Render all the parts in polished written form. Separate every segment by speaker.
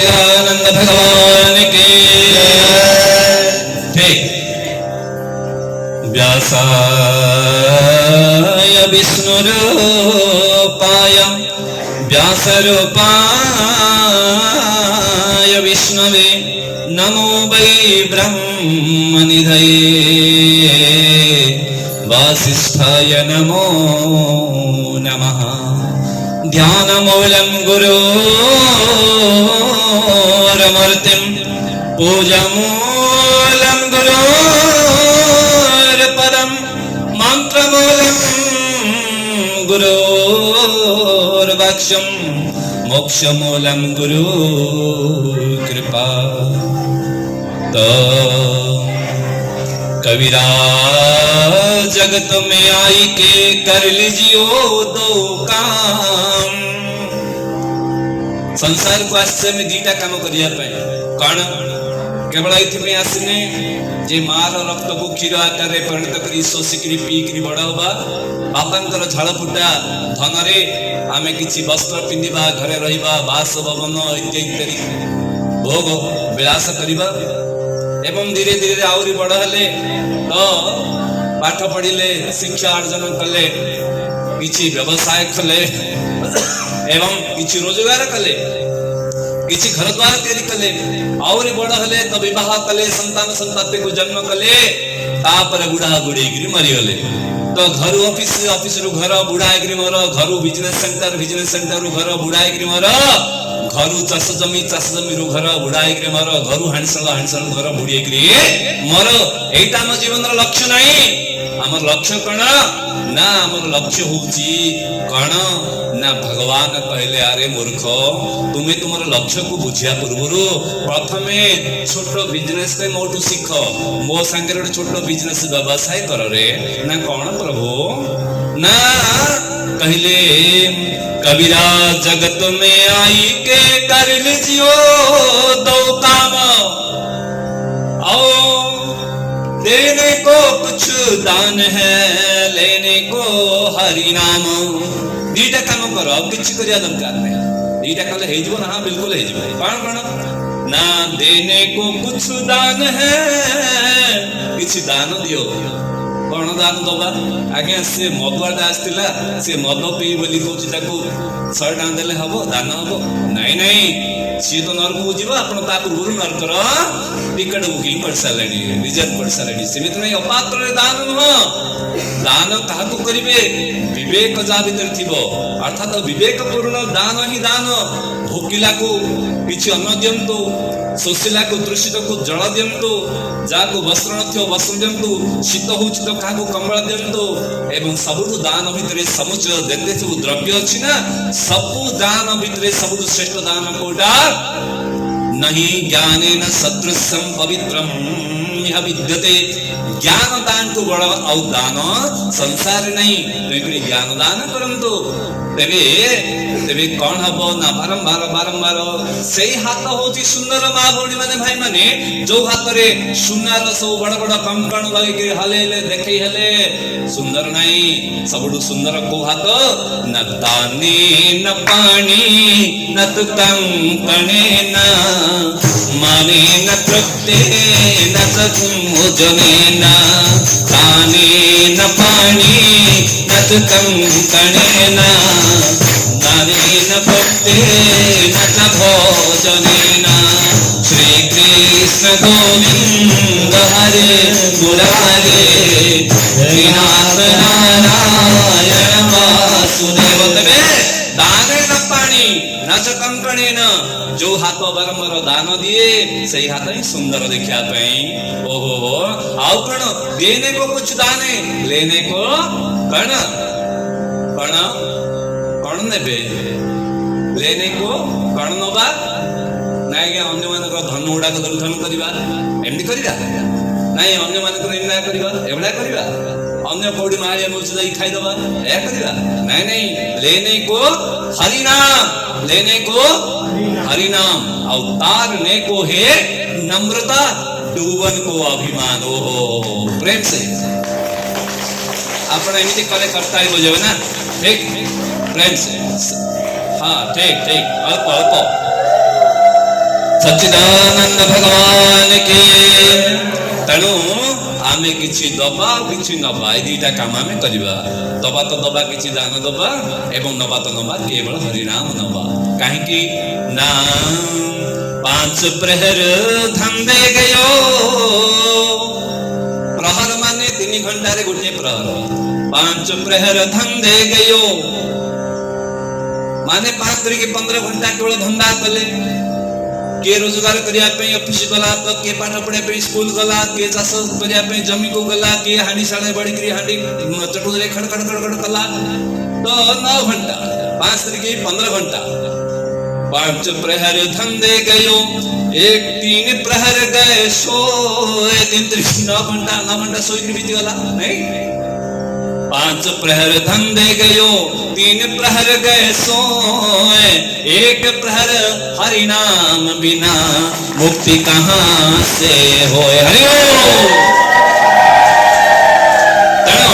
Speaker 1: सच्चिदानंद भगवान की ठीक। व्यासाय विष्णुरूपाय व्यासरूपाय विष्णवे नमो वै ब्रह्मनिधये वासिष्ठाय नमो नमः। ध्यानमूलं गुरोर्मूर्तिं पूजामूलं गुरोर्पदं मन्त्रमूलं गुरोर्वाक्यं मोक्षमूलं गुरुकृपा। तो कबीरा जगत में आई के कर लीजियो दो काम। संसार को आसছে আমি দুইটা কাম করিয়া পাই। কোন কেবল এইথিপে আসিনে যে মার রক্তକୁ କ୍ଷୀର ଆକାରରେ ପରିଣତ କରି ଶୋଷିକିରି ପିଇକିରି ବଡ଼ ହବା, ବାପାଙ୍କର ଝାଳ ଫୁଟା ଧନରେ ଆମେ କିଛି ବସ୍ତ୍ର ପିନ୍ଧିବା, ଘରେ ରହିବା, ବାସଭବନ ଇତ୍ୟାଦି ଭୋଗ ବିଳାସ କରିବା ଏବଂ ଧୀରେ ଧୀରେ ଆହୁରି ବଡ଼ ହେଲେ ତ ପାଠ ପଢିଲେ, ଶିକ୍ଷା ଅର୍ଜନ କଲେ, କିଛି ବ୍ୟବସାୟ କଲେ ଏବଂ କିଛି ରୋଜଗାର କଲେ, କିଛି ଘର ଦ୍ୱାର ତିଆରି କଲେ, ଆହୁରି ବଡ଼ ହେଲେ ତ ବିବାହ କଲେ, ସନ୍ତାନ ସନ୍ତତିକୁ ଜନ୍ମ କଲେ, ତାପରେ ବୁଢା ବୁଢେଇକିରି ମରିଗଲେ। ତ ଘରୁ ଅଫିସ, ଅଫିସରୁ ଘର, ବୁଢା ହେଇକିରି ମର, ଘରୁ ବିଜନେସ ସେଣ୍ଟର, ବିଜନେସ ସେଣ୍ଟରରୁ ଘର, ବୁଢା ହେଇକିରି ମର, ଘରୁ ଚାଷ ଜମି, ଚାଷ ଜମିରୁ ଘର, ବୁଢା ହେଇକିରି ମର, ଘରୁ ହାଣ୍ଡିଶାଳ, ହାଣ୍ଡିଶାଳ ଘର, ବୁଢୀ ହେଇକିରି ମର। ଏଇଟା ଆମ ଜୀବନର ଲକ୍ଷ୍ୟ ନାହିଁ। ଆମର ଲକ୍ଷ୍ୟ କଣ ନା, ଆମର ଲକ୍ଷ୍ୟ ହଉଛି କଣ ନା, ଭଗବାନ କହିଲେ ଆରେ ମୂର୍ଖ, ତୁମେ ତୁମର ଲକ୍ଷ୍ୟକୁ ବୁଝିବା ପୂର୍ବରୁ ପ୍ରଥମେ ଛୋଟ ବିଜନେସ ମୋଠୁ ଶିଖ, ମୋ ସାଙ୍ଗରେ ଗୋଟେ ଛୋଟ ବିଜନେସ ବ୍ୟବସାୟ କର ରେ। ନା କଣ ପ୍ରଭୁ? ନା କହିଲେ कबीरा जगत में आई के कर लीजियो दो काम। आओ देने को कुछ दान है, लेने को हरि नाम। दीटा काम कर, किछि करिया दरकार नहीं। दीटा कले हे जीवो ना, बिल्कुल हे जीवो। कोन कोन ना, देने को कुछ दान है, किछि दान दियो। कौन दान दबा? आगे से मदुआटा आसला, से मद पी बोली कहूँ ताकू 100 टका देले हबो, दान हबो? नहीं नहीं, सी तो नरक को जीव, आपण ता पूर्व नरकर टिकट बुकिंग कर सारे, रिजर्व कर सारे। सीमित नहीं, अपात्र दान नुह। दान काहाकू करिवे? विवेक जा भीतर थिबो, अर्थात विवेकपूर्ण दान ही दान। भोकिला को किछि अन्न दियंतु, शोषिला को तृषित को जल दियंतु, जाको वस्त्र नथियो वस्त्र दियंतु, शीत होउछि तो काहाकू कंबल दियंतु। एवं सबुठु दान भितरे समुचय जेते सब द्रव्य अछि ना, सबु दान भितरे सबुठु श्रेष्ठ दान कोटा? नहीं ज्ञानेन सदृशं पवित्रं यह विद्यते। ज्ञान दान को बड़ औ दान संसार नहीं। तो ज्ञान दान करंतु, तेबे तेबे कौन हबो ना, बारंबार बारंबार से हाथ होची सुंदर मां भौणी माने भाई माने, जो हाथ रे सुनार सब बड़ बड़ कंकण लगे के हलेले देखै हले सुंदर नहीं। सबडु सुंदर को हाथ न दाने न पानी न तो कंकणे न माने न तृप्ते न जने न दाने न पानी न तो कंकणे न नारी न भक्ते न भोजने न। श्री कृष्ण गोविंद हरे मुरारे, श्रीनाथ नारायण वासुदेव। तबे दाने न पानी न कंकणे न, जो हाथ बारंबार दान दिए से हाथ ही सुंदर देखा। ओहो आउ कण, देने को कुछ दाने, लेने को कण कण कण नेबे, लेने को कण नबा नाइ के अन्य मानक धन गुडा लुठन करबा, एमडी करबा नाइ अन्य मानक इन्ना करबा, एबडा करबा, अन्य कोडी मारिया मुछ दई खाइ दबा, ए करबा नाइ नहीं। लेने को हरि नाम, लेने को हरि नाम, अवतारने को है नम्रता, डूबन को अभिमान। ओहो प्रेम से आपण एमिति कले करता ही बुझे ना, ठीक प्रेम से। हाँ ठीक ठीक, अल्प अल्प सच्चिदानंद भगवान की तेणु आमे किछि दबा किछि नबा ए दुईटा काम आमे करिबा दबा तो दबा किछि दान दबा एवं नबा तो नबा केवल हरि नाम नबा काहे कि नाम पांच प्रहर धंदे गयो प्रहर माने 3 घंटा रे गोटे प्रहर पांच प्रहर धंदे गयो माने 5 तरीके 15 घंटा केवल धंदा कले के रोजगार करिया पे ऑफिस गला तो के पाठ पढ़े पे स्कूल गला के चाष करिया पे जमी को गला के हांडी साले बड़ी करी हांडी चटुरे खड़ खड़ खड़ खड़ कला तो 9 घंटा 5 तरीके 15 घंटा पांच प्रहर धंधे गयो एक 3 प्रहर गए सोए 3 तरीके 9 घंटा सोई के बीत गला नहीं 5 प्रहर धंधे गयो 3 प्रहर गए सोए एक प्रहर हरि नाम बिना मुक्ति कहाँ से होए हरि ओम तेणु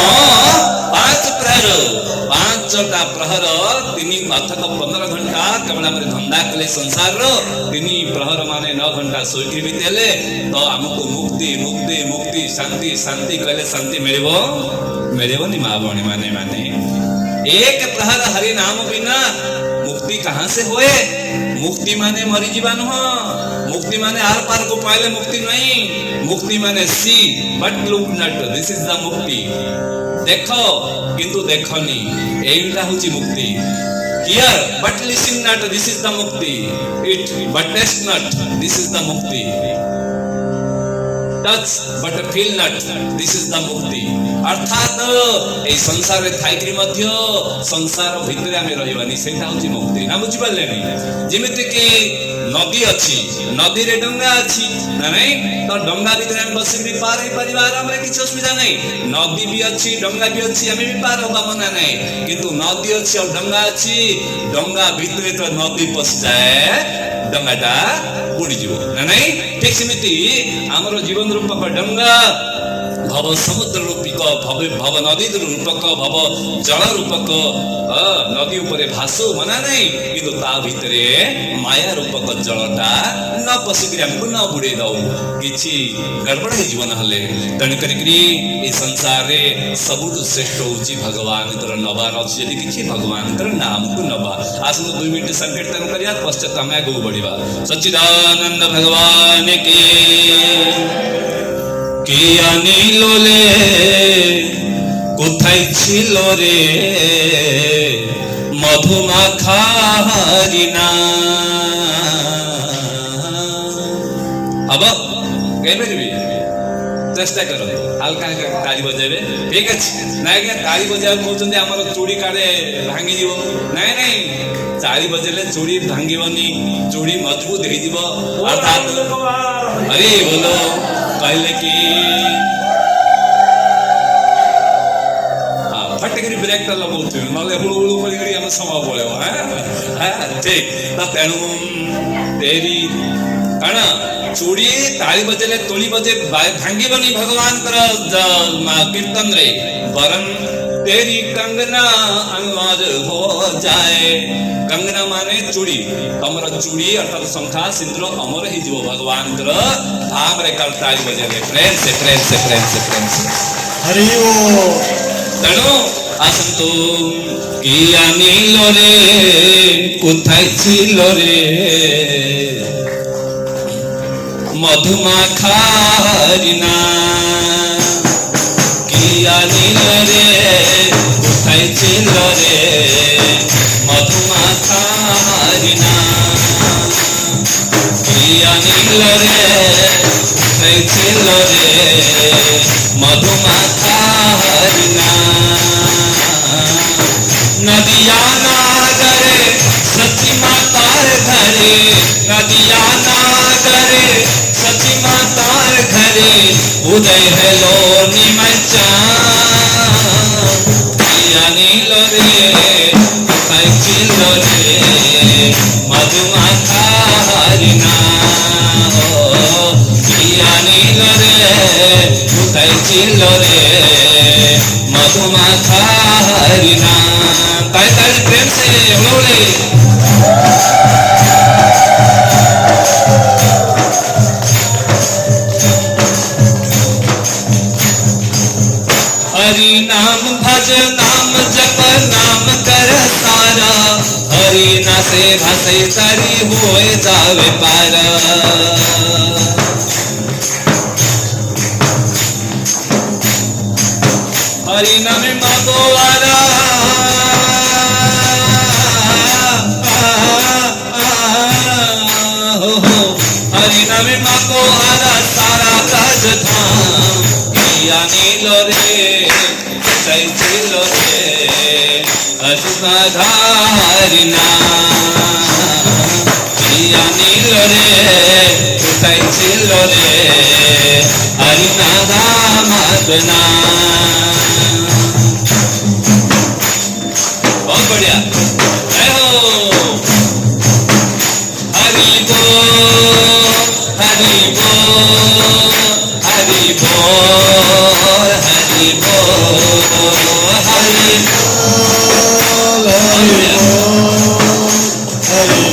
Speaker 1: 5 प्रहर 5टा प्रहर 3 अर्थात 15 घंटा केवल आम धंदा कले संसार 3 प्रहर माने 9 घंटा सोई बीतेले तो आमको मुक्ति मुक्ति मुक्ति शांति शांति कहले शांति मिलेबनी माँ भणी माने माने एक प्रहर हरि नाम बिना मुक्ति कहाँ से होए मुक्ति माने मरी जीवा नुह मुक्ति माने आर पार को पाइले मुक्ति नहीं मुक्ति माने see but look not this is the मुक्ति देखो किंतु देखनी एइटा होची मुक्ति hear but listen not this is the मुक्ति it but taste not this is the मुक्ति touch but feel not this is the mukti अर्थात ए संसार रे थाइकरी मध्य संसार भितर आमे रहिबानी सेटा होची मुक्ति ना बुझि पाले नै जेमिति कि नदी अछि नदी रे डंगा अछि ना नै तो डंगा भितर हम बसी भी पार हे परिवार हमरे किछ असुविधा नै नदी भी अछि डंगा भी अछि हमें भी पार होबा मना नै किंतु नदी अछि और डंगा अछि डंगा भितर तो नदी पस जाए डंगाटा बुड़ी जीव ना नै ठीक सेमिति हमरो जीवन रूपक डंगा भव समुद्र रूपिक भव नदी रूपक भव जल रूपक नदी उपरे भासु मना नै किंतु ता भितरे माया रूपक जलटा न पसिकरी हमको न बुड़े दउ किछि गड़बड़ हे जीवन हले तण करिकरी ए संसार रे सबुठ श्रेष्ठ होची भगवान कर नबार अछि यदि किछि भगवान कर नाम को नबा आसनु 2 मिनिट संकीर्तन करिया पश्चात हम आगु बढ़िबा सच्चिदानंद भगवान की किया नीलोले কোথায় ছিল রে মধুমাখা হরিণা अब কেবেরবি চেষ্টা করো হালকা হালকা তালি বজাইবে ঠিক আছে নাই কি তালি বজাইবে কହୁଛନ୍ତି ଆମର চুড়ি কাড়ে ভাঙি দিব নাই নাই তালি বজাইলে চুড়ি ভাঙিবନି চুড়ি মজবুত ହେଇଯିବ অর্থাৎ আরে বলো कहले कि फटकरी ब्रेक टा लगौथि नले हुळु हुळु करी हम समय पळेव हां ठीक त तेणु तेरी काना चूड़ी ताली बजेले तोली बजे भांगीबनी भगवान कर कीर्तन रे वरन तेरी कंगना अमर हो जाए कंगना माने चूड़ी तमर चूड़ी अर्थात शंखा सिंदूर अमर ही जीव भगवान कर धाम रे कर ताली बजेले प्रेम से हरि ओम तेणु आसंतु किया नीलो रे कोथाय छिलो रे मधुमाखा हरिणा किया नीलो रे कोथाय छिलो रे मधुमाखा हरिणा किया नीलो रे कोथाय छिलो रे मधुमाखा हरिणा नदिया नागरे सची मातार घरे नदिया नागरे सची मातार घरे उदय हेलो निमचा किया नीलो रे कोथाय छिलो रे मधुमाखा हरिणा किया नीलो रे कोथाय छिलो रे मधुमाखा हरिणा ताली ताली प्रेम से बोले काज नाम जप नाम कर सारा, हरि ना से भासे तारी होए जावे पारा। हरि नाम मागो वाला, हरि नाम मागो वाला सारा काज धाम, किया नीलो रे चैचिलो रे अजुगाधारी नाम, किया नीलो रे चैचिलो रे हरिनाधा मदना। बहुत बढ़िया, जय हो। हरि बोल हरि बोल हरि बोल हरि बोल हरि बोल हरि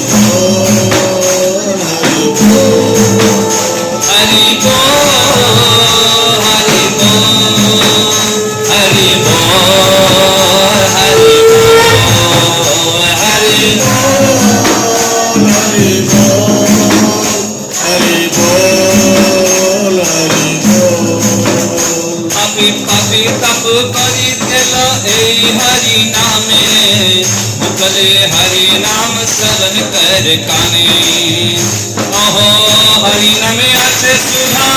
Speaker 1: पापी तप करी दिल ए हरि नामे, मुकले हरि नाम श्रवण कर काने। ओहो हरि नामे अच्छे सुधा,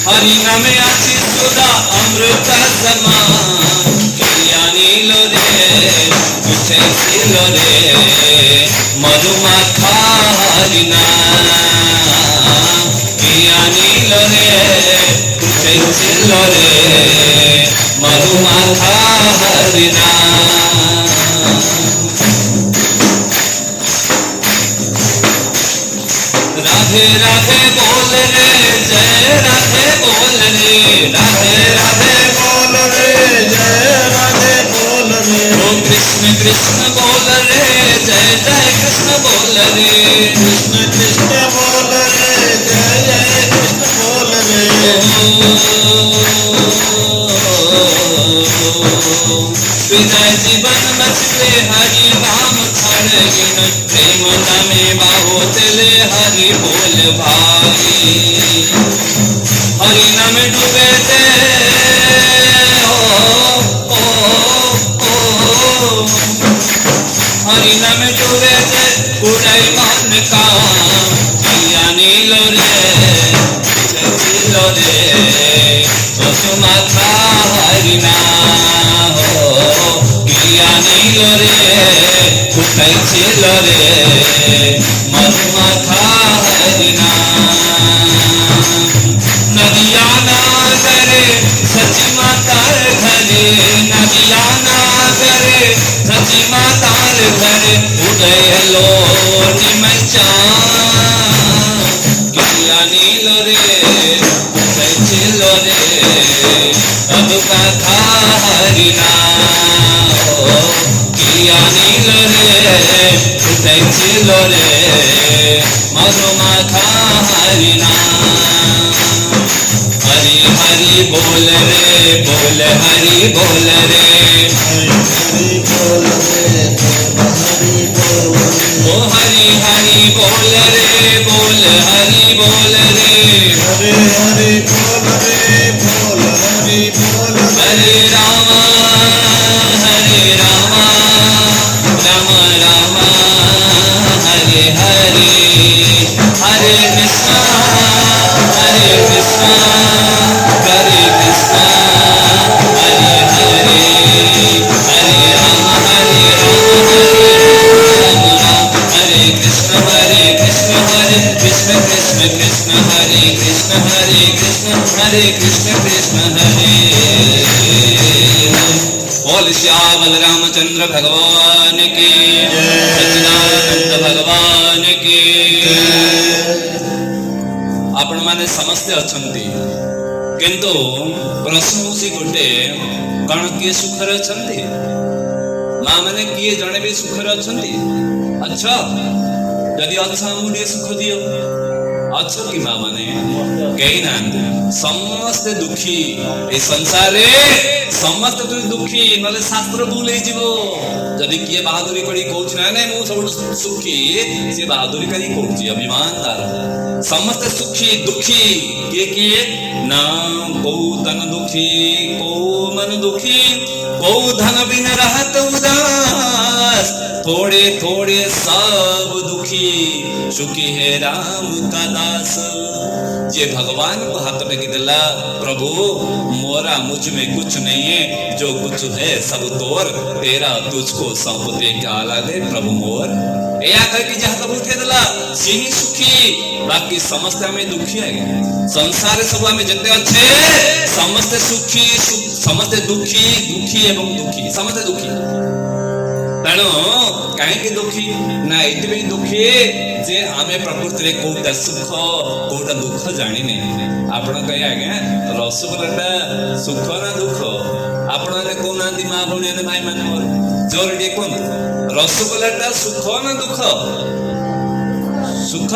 Speaker 1: हरि नामे अच्छी सुधा अमृत समान, किया नीलो रे तुझे सिलो रे मधुमाखा हरि नाम, किया नीलो रे तुझे सिलो रे मधुमाखा हरि नाम। राधे राधे बोल रे जय राधे बोल रे, राधे राधे बोल रे जय राधे बोल रे। ओ कृष्ण कृष्ण बोल रे जय जय कृष्ण बोल रे, कृष्ण कृष्ण बोल रे जय जय कृष्ण बोल रे। विजय जीवन बचले हरि नाम छाड़ गिन, प्रेम नामे बाहो तेले हरि बोल भाई। हरि नाम डूबे ते हरि नाम डूबे ते उड़ाई मन का, किया नीलो रे चलो रे माथा हरि नाम, किया नीलो रे उठाई छिलो रे मधुमाखा हरि नाम। नदिया ना करे सची मातार घरे, नदिया ना करे सची मातार घरे, उदय लो निमचा, किया नीलो रे उठाई छिलो रे मधुमाखा हरि नाम, किया नीलो रे उठाई छिलो रे मधुमाखा हरि नाम। हरि हरि बोल रे बोल हरि बोल रे, हरि बोल रे हरि बोल रे। ओ हरि हरि बोल रे बोल हरि बोल रे, हरि हरि बोल रे बोल हरि बोल। हरे राम राम राम हरे हरे, हरे कृष्ण हरे कृष्ण हरे कृष्ण हरे हरे, हरे राम हरे राम हरे कृष्ण हरे कृष्ण हरे कृष्ण कृष्ण कृष्ण हरे कृष्ण हरे कृष्ण हरे कृष्ण कृष्ण हरे। बोल श्यामल रामचंद्र भगवान की सच्चिदानंद भगवान की। आपण माने समस्ते अछंती, किंतु प्रश्न होसी गोटे कण किए सुखर अछंती, माँ माने किए जणे भी सुखर अछंती। अच्छा जदि अच्छा मुझे सुख दियो, अछ कि माँ माने कहीं ना समस्त दुखी ए संसार समस्त दुखी नले शास्त्र भूल हो जदि किए बहादुरी करी कहूँ ना नहीं मु सब सुखी से बहादुरी करी कहूँ अभिमान तार समस्त सुखी दुखी किए किए ना को तन दुखी को मन दुखी को धन बिन रहत उदास थोड़े थोड़े सब दुखी सुखी है राम का दास। ये भगवान को हाथ टेकी दिला प्रभु मोरा मुझ में कुछ नहीं है जो कुछ है सब तोर तेरा तुझको सौंप दे क्या लागे प्रभु मोर या करके जहाँ तक उठे दिला यही सुखी बाकी समस्त हमें दुखी है संसार सब हमें जितने अच्छे समस्त सुखी समस्त दुखी दुखी एवं दुखी समस्त दुखी तेणु कहीं दुखी ना ये दुखी जे आमे प्रकृति कोटा सुख कोटा दुख जानी नहीं आपण कहे आज्ञा रसगोल्ला सुख ना दुख आपण कहना माँ भौणी भाई मान जोर टे कौन रसगोल्ला सुख ना दुख सुख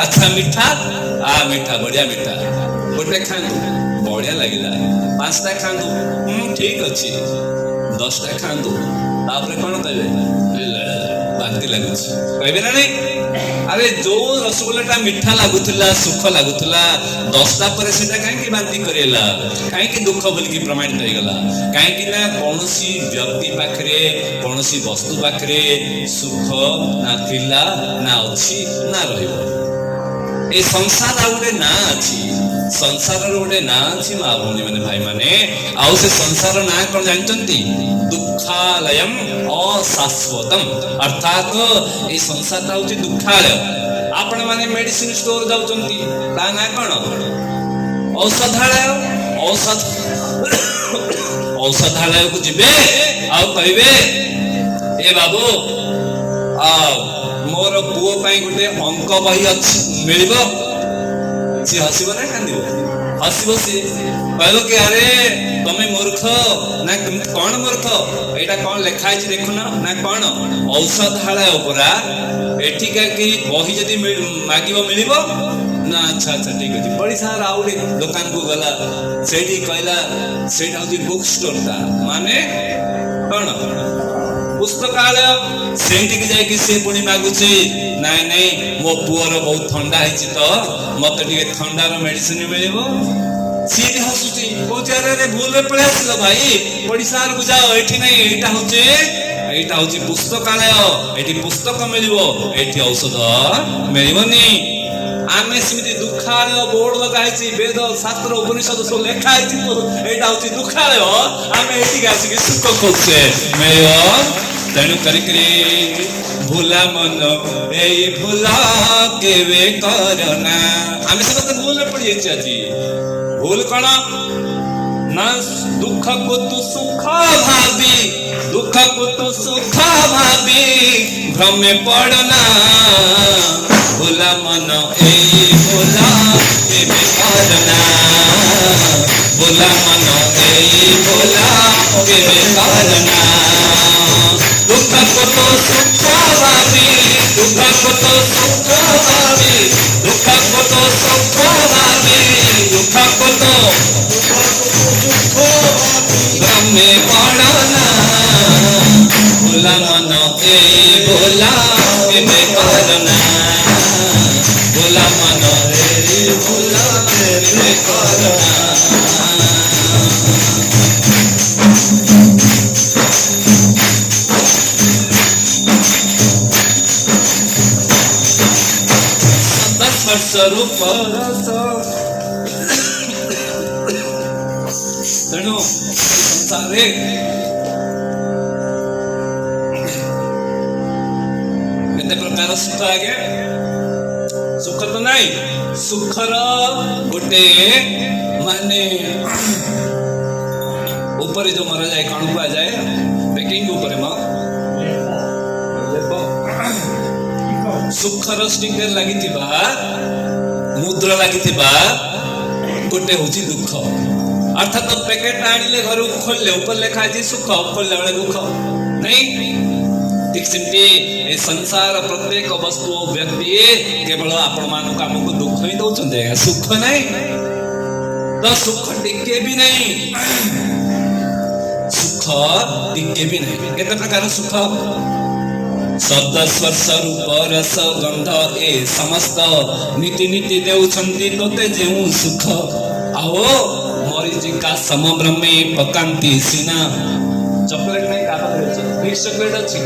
Speaker 1: अच्छा मीठा मीठा बढ़िया मीठा गोटे खातु बढ़िया लगे 5टा खातु ठीक अच्छे 10टा खातु तापर कौन कहे बांति लगुच कहे ना नहीं अरे जो रसगोल्ला मीठा लगुला सुख लगुला 10टा पर से कहीं बांति करेला कहीं दुख बोलिकी प्रमाणित हो गला कहीं ना कौन व्यक्ति पाखरे कौन वस्तु पाखरे सुख ना थिला ना अच्छी ना रहिबो ए संसार गोटे ना अच्छी संसार गोटे ना अच्छी माँ भौणी मैंने भाई माने आउ से संसार ना कौन जानते दुखालयम अशाश्वतम अर्थात ये संसार हूँ दुखालय आपण माने मेडिसिन स्टोर जाउचंती ता ना कौन औषधालय औषध औषधालय को जिबे आ कहबे ए बाबू मोर पुओ पाई गोटे अंक बही अछि मिलिबो सी हसिबो ना कांदिबो हसिबो सी कहलो कि अरे तमे मूर्ख ना कौन मूर्ख एटा कौन लिखा है देखुना ना कौन औषधालय उपरा एठिका कि बही जदि मागिबो मिलिबो ना अच्छा अच्छा ठीक अछि बड़ी सारा आउडे दुकान को गला सेठी कहला सेटा होती बुक स्टोर ता माने कौन पुस्तकालय सेठी के जाय कि से पुणी मागुची नहीं नहीं मो पुअर बहुत ठंडा हिची तो मते टिके ठंडार मेडिसिन मिलिबो सी भी हसुची कोचारे रे भूल रे पळे आसलो भाई ओडिसार को जाओ एठी नहीं एटा होची पुस्तकालय एठी पुस्तक मिलिबो एठी औषध मिलिबोनी आमे सिमिति दुखालय बोर्ड लगाइछि वेद शास्त्र उपनिषद सब लेखा आइछि एटा होची दुखालय आमे एठी गासी के सुख खोजसे मिलिबो तेणु करिकरी भूला मन ए भूला केवे करना आमे सब भूल रे पड़ी जाइछि আজি भूल कौन ना दुख को तू सुख भाभी दुख को तू सुख भाभी भ्रम में पड़ना भूला मन ए भूला के बेकारना भूला मन ए भूला के बेकारना दुख को तो सुख भाभी दुख को तो सुख भाभी दुख को तो सुख भाभी दुख को तो भ्रम में पड़ना भोला मन ए भोला के बेकारना भोला मन ए भोला के बेकारना स्वरूप तेणु संसारे केते प्रकार सुख आगे सुख तो नहीं सुखर गोटे माने ऊपर जो मरा जाए कौन को आ जाए पैकिंग ऊपर मां सुखर स्टिकर लगी मुद्रा लगी गोटे हूँ दुख अर्थात तो पैकेट आनिले घर खोलले ऊपर लिखा है सुख खोलने वाले दुख नहीं ठीक सेमती ए संसार प्रत्येक वस्तु व्यक्ति केवल आपण मान को हमको दुख ही दउछन दे सुख नहीं तो सुख टिके भी नहीं सुख टिके भी नहीं केते प्रकार सुख शब्द स्पर्श रूप रस गंध ए समस्त नीति नीति देउछंती तोते जेउ सुख आओ मरीचिका सम ब्रह्मे पकांती सीना चॉकलेट नहीं काबा फिक्स चॉकलेट अछि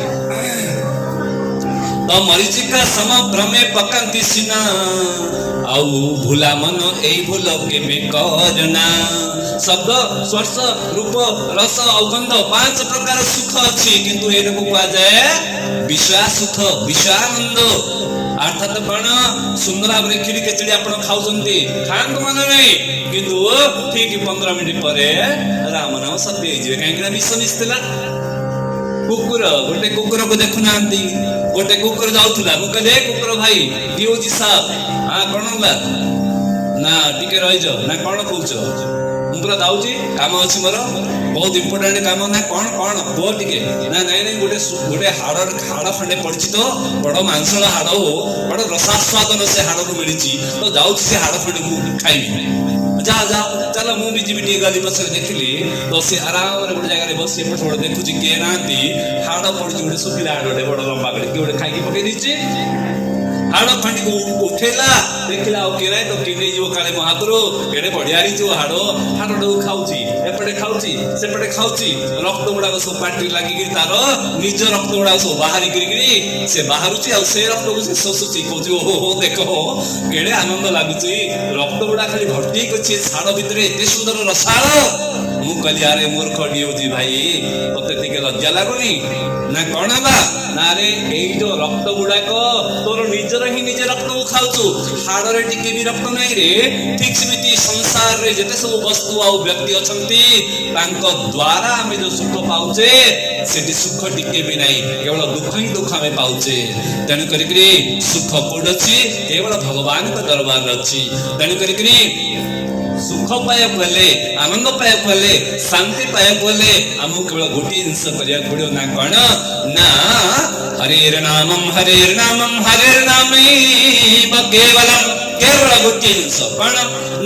Speaker 1: तो मरीचिका सम ब्रह्मे पकांती सीना आउ भूला मन ए भूल केबे करना शब्द स्पर्श रूप रस और गंध पांच प्रकार सुख अछि किंतु एटा को कहा जाय विषय सुख विषयानंद अर्थात कौन सुंदर भाव खीरी खेचड़ी आपण खाउछंती खांत मन नहीं किंतु ठीक 15 मिनिट परे राम नाम सत्य होइजे काहेकि विष मिसला कुकुर गोटे कुकुर को देखु नांती गोटे कुकुर जाउथला मु कहले कुकुर भाई दियोजी साहब आ कोन होला ना टिके रहि जा ना कोन कहउछ मु पूरा दाउची काम अछि मोर बहुत इंपोर्टेंट काम ना कोन कोन दो टिके ना नहीं गोटे हाड़ खंडे पड़छि तो बड़ मांसला हाड़ हो बड़ रसास्वादन से हाड़ को मिलिछि तो जाउछि से हाड़ खंडे को खाइबी जा जा चलो मु भी जीविटी गली पछरे देखली तो से आराम रे गोटे जगह रे बसी पछोड़ देखुची के नांती हाड़ पड़छि गोटे सुखिला हाड़ बड़ लंबा करे के गोटे खाइकी पके दिछि हाड़ खंडी को उठेला देखला ओ केरे तो किने जो काले महापुरो केडे बढ़ियारी जो हाड़ खाउची एपटे खाउची सेपटे खाउची रक्त गुडा को सब पाटी लागि कि तारो निज रक्त गुडा सब बाहरी गिरी से बाहरुची आ से रक्त को से सोसुची कोजी ओ देखो केडे आनंद लागुची रक्त गुडा खाली भर्ती कोची साड़ भितरे एते सुंदर रसाळ मु कहली अरे मूर्ख डियोजी भाई तते टिके लज्जा लागुनी ना कोन बा ना रे एई जो रक्त गुडा को तोर निजर ही निज रक्त को खाउछु हाड़ रे टिके भी रक्त नै रे ठीक समिति संसार रे जते सब वस्तु आ व्यक्ति अछंती तांको द्वारा हमें जो सुख पाउचे सेठी सुख टिके भी नहीं केवल दुख ही दुख हमें पाउचे तने करिकरी सुख कोडछि केवल भगवान को दरबार अछि तने करिकरी सुख पाय पले आनंद पाय पले शांति पाय पले हमु केवल गोटी जिंस करिया पड़ियो ना कोन ना हरेर नामम हरेर्नामैव केवलम केवल गोटी जिंस कोन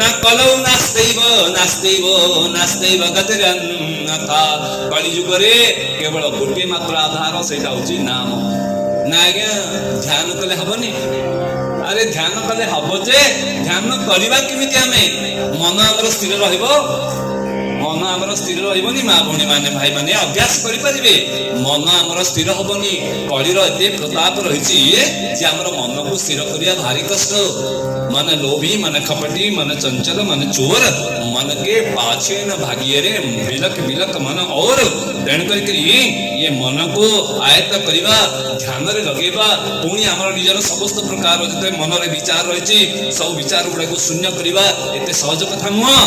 Speaker 1: ना कलौ नास्तेव गतिरन्नथा कलि जुग रे केवल गोटी मात्र आधार सेटा होची नाम ना आज्ञा ध्यान कले हबनी अरे ध्यान कले हबो जे ध्यान करबा केमिति हमें मन हमर स्थिर रहइबो मन हमर स्थिर रहइबोनी मा भणी माने भाई माने अभ्यास करि परिबे मन हमर स्थिर हबोनी कलिर एते प्रताप रहिछि जे हमर मन को स्थिर करिया भारी कष्ट मन लोभी मन कपटी मन चंचल मन चोर मन के पाछे न भागिए रे बिलक मन और तेण करी ये मन को आयत्त करिबा ध्यान रे लगेबा पुणी हमर निजर समस्त प्रकार जते मन रे विचार रहिछि सब विचार गुडा को शून्य करिबा एते सहज कथा नुह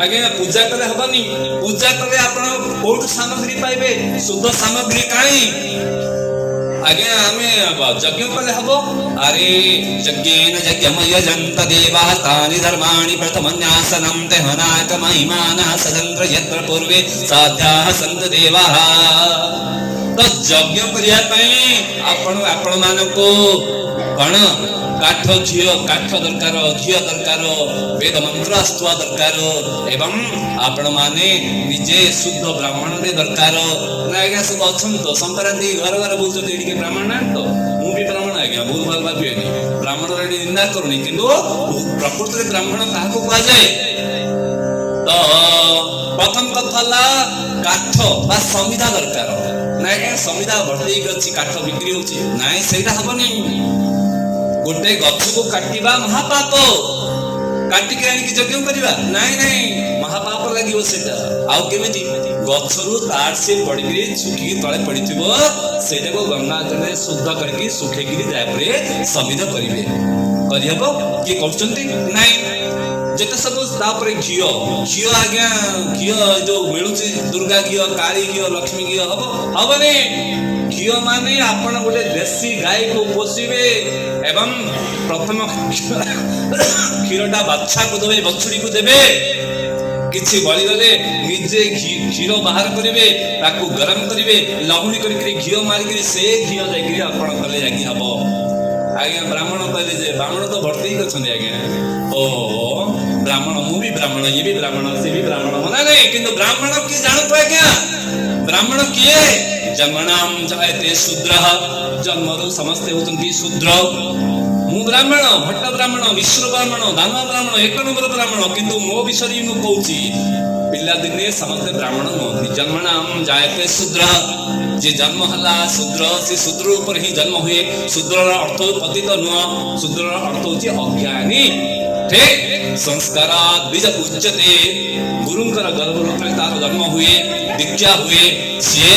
Speaker 1: आगे पूजा करे हबनी पूजा करे आपण कोड सामग्री पाइबे शुद्ध सामग्री काई आगे हमें यज्ञ कले हबो अरे यज्ञेन यज्ञम यजन्त देवाः तानि धर्माणि प्रथमन्यासनं ते हनाक महिमानः सदन्त्र यत्र पूर्वे साध्याः सन्त देवाः तो यज्ञ करिया पई आपण मानको कण काठ दरकार घियो दरकार वेद मंत्र आस्तुआ दरकार एवं आपण माने निजे शुद्ध ब्राह्मण रे दरकार ना आज्ञा सब अछन तो संक्रांति घर घर बोलतो एडी के ब्राह्मण ना तो मु भी ब्राह्मण आज्ञा भूल भाल भाबिएनी ब्राह्मण रे निंदा करूनी किंतु प्रकृति रे ब्राह्मण काहको कहा जाए तो प्रथम कथला काठ बा संविधा दरकार ना आज्ञा संविधा भर्ती गछि काठ बिक्री होछि नाइ सेटा हबनी गोटे गछ को काटिबा महापाप काटी के आनी की यज्ञ करिबा नहीं महापाप लागिवो सेटा आउ केमिति गछरु तार से पड़िकरी सुखी तळे पड़िथिबो सेटा को गंगा जले शुद्ध करके सुखे गिरी जाय परे समिध करिवे करिहबो की करचंती नहीं जेते सब तापरे घियो आज्ञा घियो जो मिलुची दुर्गा घियो काली घियो लक्ष्मी घियो हबने घियो माने आपण गोटे देसी गाय को पोषिबे एवं प्रथम क्षीरटा बाछा को देबे बछड़ी को देबे किछि बळी गले निजे क्षीर बाहर करिवे ताकू गरम करिवे लहुणी करी घी मारिक से घी जाइक अर्पण कले जाकि हबो। आज्ञा ब्राह्मण कहले जे ब्राह्मण तो भर्ती ही अछन आज्ञा ओ ब्राह्मण मु भी ब्राह्मण ये भी ब्राह्मण से भी ब्राह्मण मना नहीं किंतु ब्राह्मण की जानो तो आज्ञा ब्राह्मण किए जन्मनाम जायते शूद्रः जन्मरु समस्ते होचंती शूद्र मु ब्राह्मण भट्ट ब्राह्मण विश्व ब्राह्मण दानव ब्राह्मण एक नंबर ब्राह्मण किंतु मो विषय मु कहूची पिला दिने समस्त ब्राह्मण नोती जन्मनाम जायते शूद्र जे जन्म हला शूद्र से शूद्र ऊपर ही जन्म हुए शूद्र अर्थ पतित नुह शूद्र अर्थ होची अज्ञानी ठीक संस्कारात् बीज उच्यते गुरुंकर गर्भ रूपे तार जन्म हुए दीक्षा हुए से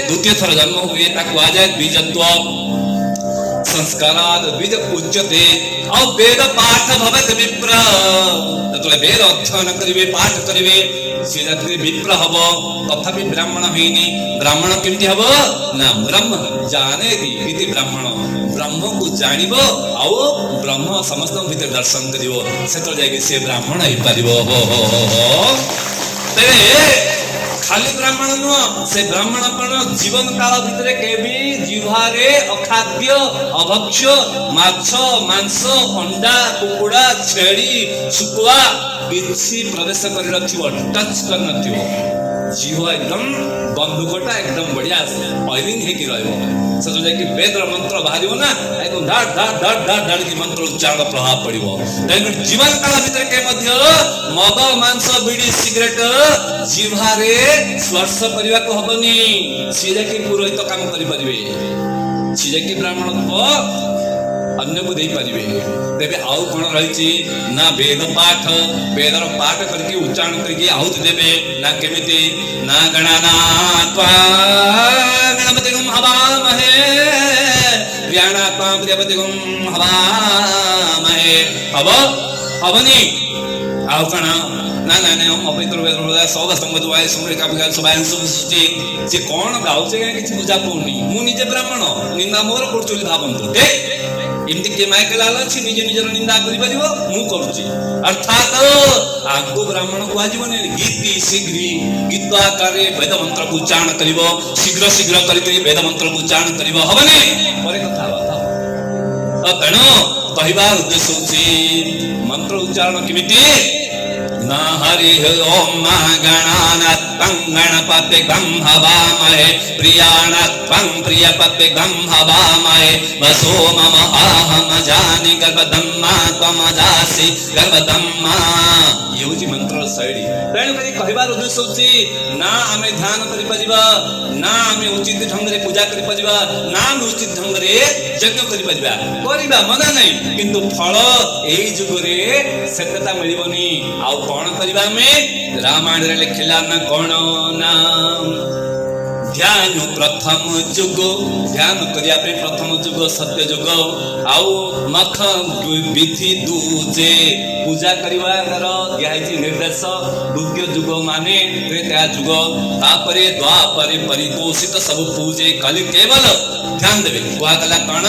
Speaker 1: द्वितीय थर जन्म हुए ताको आ जाए बीजत्व संस्कारात् बीज उच्यते और वेद पाठ भवत विप्र ततले वेद अध्ययन करिवे पाठ करिवे से जाति विप्र हबो तथापि ब्राह्मण होइनी ब्राह्मण केमति हबो ना ब्रह्म जाने दी ब्राह्मण ब्रह्म को जानिबो आउ ब्रह्म समस्त भीतर दर्शन करिवो सेतो जाके से ब्राह्मण होई परिबो हो तेरे खाली ब्राह्मण नुह से ब्राह्मण पण जीवन काल भितरे केबी जिह्वारे अखाद्य अभक्ष्य माछ मांस अंडा कुकुड़ा छेड़ी सुकुआ किसी प्रवेश कर रखिबो टच कर नथिबो जीव एकदम बंदूकटा एकदम बढ़िया ऑयलिंग हे की रहबो से तो जाके वेद मंत्र बाहरिबो ना एकदम धाड धाड धाड धाड धाड की मंत्र उच्चारण प्रभाव पड़िबो लेकिन जीवन काल भीतर के मध्य मद मांस बीड़ी सिगरेट जीवारे स्पर्श करबा को हबनी से जाके पुरोहित काम करि परिबे से जाके ब्राह्मण को अन्य को दे परिबे तेबे आउ कोन रहिछि ना वेद पाठ वेदर पाठ करके उच्चारण करके आहुति देबे ना केमिति ना गणानात्वा गणपतिगम हवामहे प्रियाणात्वा प्रियपतिगम हवामहे हव हवनी आउ कणा ना ना ना हम अपवित्र वेद रोदा सौदा संगत वाय समरेका बिगाल सबायन सुसुचि जे कोन गाउचे के किछ बुझा पउनी मु निजे ब्राह्मण निंदा मोर करचुली भाबंतु ठीक एमती के माइकल आलछि निजे निजर निंदा करि परिबो मु करूची अर्थात आगो ब्राह्मण को आजीवने गीति शीघ्र गीत आकारे वेद मंत्र को उच्चारण करिवो शीघ्र शीघ्र करि वेद मंत्र को उच्चारण करिवो हबनी परे कथा बात तेणु कहबार उद्देश्य होछि मंत्र उच्चारण किमिति ना हरि ओम गणानात्वं गणपतिगं हवामहे प्रियाणात्वं प्रियपतिगं हवामहे वसो मम आहम जानि गर्भदम्मा त्वं जासि गर्भदम्मा योजी मंत्र शैली तेणु करी कहबार उद्देश्य होछि ना आमे ध्यान करि परिबा ना आमे उचित ढंग रे पूजा करि परिबा ना आमे उचित ढंग रे यज्ञ करि परिबा मना नहीं किंतु फल एई जुग रे सत्यता मिलिबनी आउ कोन करिबा में रामायण रे लिखिला ना कोन ना ध्यान प्रथम जुग ध्यान करिया पे प्रथम जुग सत्य जुग आउ मख विधि दूजे पूजा करिवा रो दियाई निर्देश द्वितीय जुग माने त्रेता जुग तापरे द्वापर परितोषित सब पूजे कलि केवल ध्यान देबे कुआ कला कण